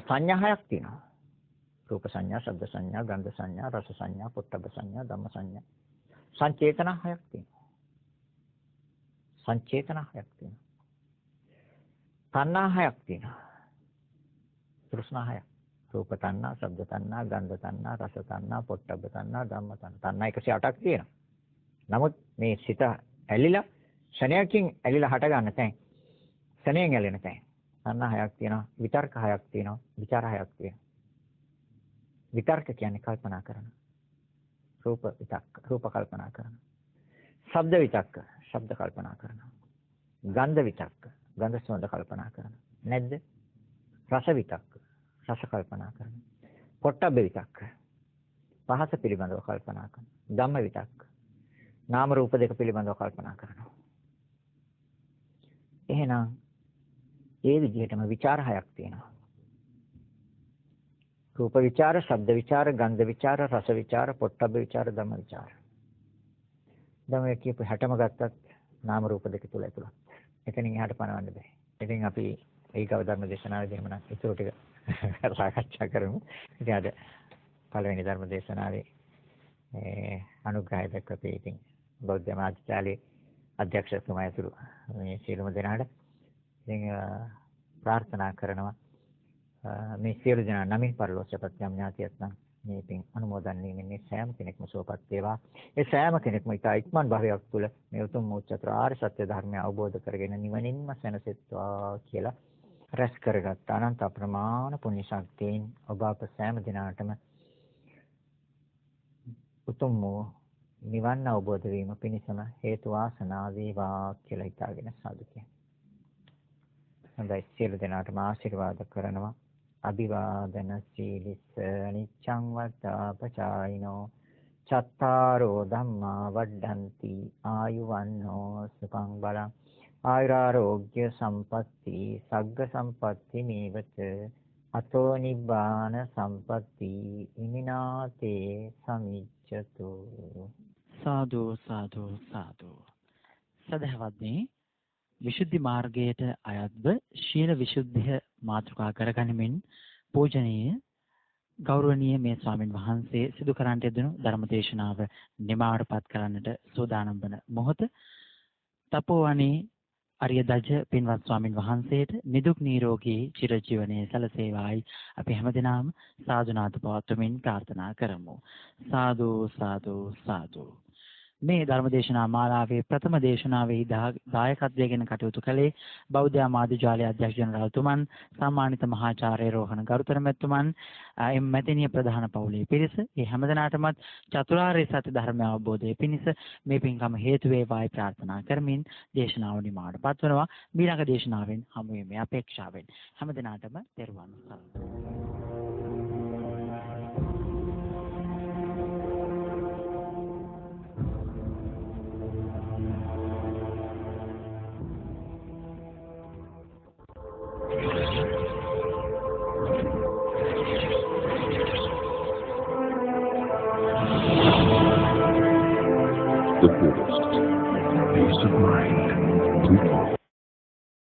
සංඥා 6ක් තියෙනවා. රූප සංඥා, ශබ්ද සංඥා, ගන්ධ සංඥා, රස සංඥා, පොට්ටබ්බ සංඥා, ධම්ම සංඥා. සංචේතන 6ක් තියෙනවා. සංචේතන 6ක් තියෙනවා. තණ්හා 6ක් තියෙනවා. තෘෂ්ණා 6ක්. රූප තණ්හා, ශබ්ද තණ්හා, ගන්ධ තණ්හා, රස තණ්හා, පොට්ටබ්බ තණ්හා, ධම්ම තණ්හා. තණ්හා 108ක් තියෙනවා. නමුත් මේ සිත ඇලිලා ශණයකින් ඇලිලා හට ගන්න තැන් ශණයෙන් ඇලෙන තැන් තණ්හා 6ක් තියෙනවා. විතර්ක 6ක් තියෙනවා. විචාර 6ක් තියෙනවා. විතර්ක කියන්නේ කල්පනා කරන. රූප විතක්ක, රූප කල්පනා කරන. ශබ්ද විතක්ක, ශබ්ද කල්පනා කරනවා. ගන්ධ විතක්ක, ගන්ධ සුවඳ කල්පනා කරනවා. නැද්ද? රස විතක්ක, රස කල්පනා කරනවා. පොට්ටබ්බ විතක්ක, පහස පිළිබඳව කල්පනා කරනවා. ධම්ම විතක්ක, නාම රූප දෙක පිළිබඳව කල්පනා කරනවා. එහෙනම් ඒ විදිහටම විචාර 6ක් තියෙනවා. රූප විචාර, ශබ්ද විචාර, ගන්ධ විචාර, රස විචාර, පොට්ටබ්බ විචාර, ධම්ම විචාර. දැන් ඔය කියපු 60ම ගත්තත් නාම රූප දෙක තුල ඇතුළත්. එතනින් එහාට පනවන්න බෑ. ඉතින් අපි ඒකව ධර්ම දේශනාවේදී එහෙමනම් ඊටු ටික සාකච්ඡා කරමු. ඉතින් අද පළවෙනි ධර්ම දේශනාවේ අනුග්‍රහය දක්වපේ ඉතින් බෞද්ධ මාධ්‍යාලයේ අධ්‍යක්ෂතුමා ඇතුළු මේ සියලුම දෙනාට ඉතින් ප්‍රාර්ථනා කරනවා මේ සියලු දෙනා නමින් පරිලෝකපත් යම් ඥාතියක් නම් මේ පින් අනුමෝදන් වීමෙන් මේ සෑම කෙනෙක්ම සුවපත් වේවා. ඒ සෑම කෙනෙක්ම ඊට ඉක්මන් භවයක් තුළ මේ උතුම් චතුරාර්ය සත්‍ය ධර්මය අවබෝධ කරගෙන නිවනින්ම සැනසෙත්වා කියලා රැස් කරගත් අනන්ත අප්‍රමාණ පුණ්‍ය ශක්තියෙන් ඔබ අප සෑම දිනාටම උතුම් වූ නිවන් අවබෝධ වීම පිණිසම හේතු වාසනා වේවා කියලා හිතාගෙන සාදු කියනවා. හොඳයි, සියලු දෙනාටම ආශිර්වාද කරනවා. අභිවාදන සීලිස්ස නිච්ඡං වත්තාපචායිනෝ චත්තාරෝ ධම්මා වඩ්ඩಂತಿ ආයුවන්නෝ සුඛං බලං ආයුරාෝග්‍ය සම්පatti සග්ග සම්පatti මේවත අතෝ නිබ්බාන සම්පatti ඉමිනාතේ සමිච්ඡතු. සාදු සාදු සාදු. සදහවත්නි, විසුද්ධි මාර්ගයට අයත්ව ශීල විසුද්ධිය මාතෘකා කරගනිමින් පූජනීය ගෞරවනීය මේ ස්වාමින් වහන්සේ සිදු කරන්නට යෙදුණු ධර්ම දේශනාව නිමාවටපත් කරන්නට සූදානම් වන මොහොත තපෝවනේ අරිය දජ පින්වත් ස්වාමින් වහන්සේට නිදුක් නිරෝගී චිරජීවනයේ සැලසේවායි අපි හැමදෙනාම සාදුනාද පවත්වමින් ප්‍රාර්ථනා කරමු. සාදු සාදු සාදු. මේ ධර්මදේශනා මාලාවේ ප්‍රථම දේශනාවේ දායකත්වයෙන් කටයුතු කළේ බෞද්ධ ආමාත්‍යාලයේ අධ්‍යක්ෂ ජනරාල්තුමන්, සම්මානිත මහාචාර්ය රෝහණ ගරුතර මැතිතුමන්, එම් මැතිණිය ප්‍රධාන පවුලේ පිරිස, මේ හැමදෙනාටමත් චතුරාර්ය සත්‍ය ධර්මය අවබෝධයේ පිණිස මේ පින්කම හේතු වේවායි ප්‍රාර්ථනා කරමින් දේශනාව නිමාවට පත්වනවා. ඊළඟ දේශනාවෙන් හමු වෙමි අපේක්ෂාවෙන්. හැමදෙනාටම තෙරුවන් සරණයි. The Buddhist peace of mind.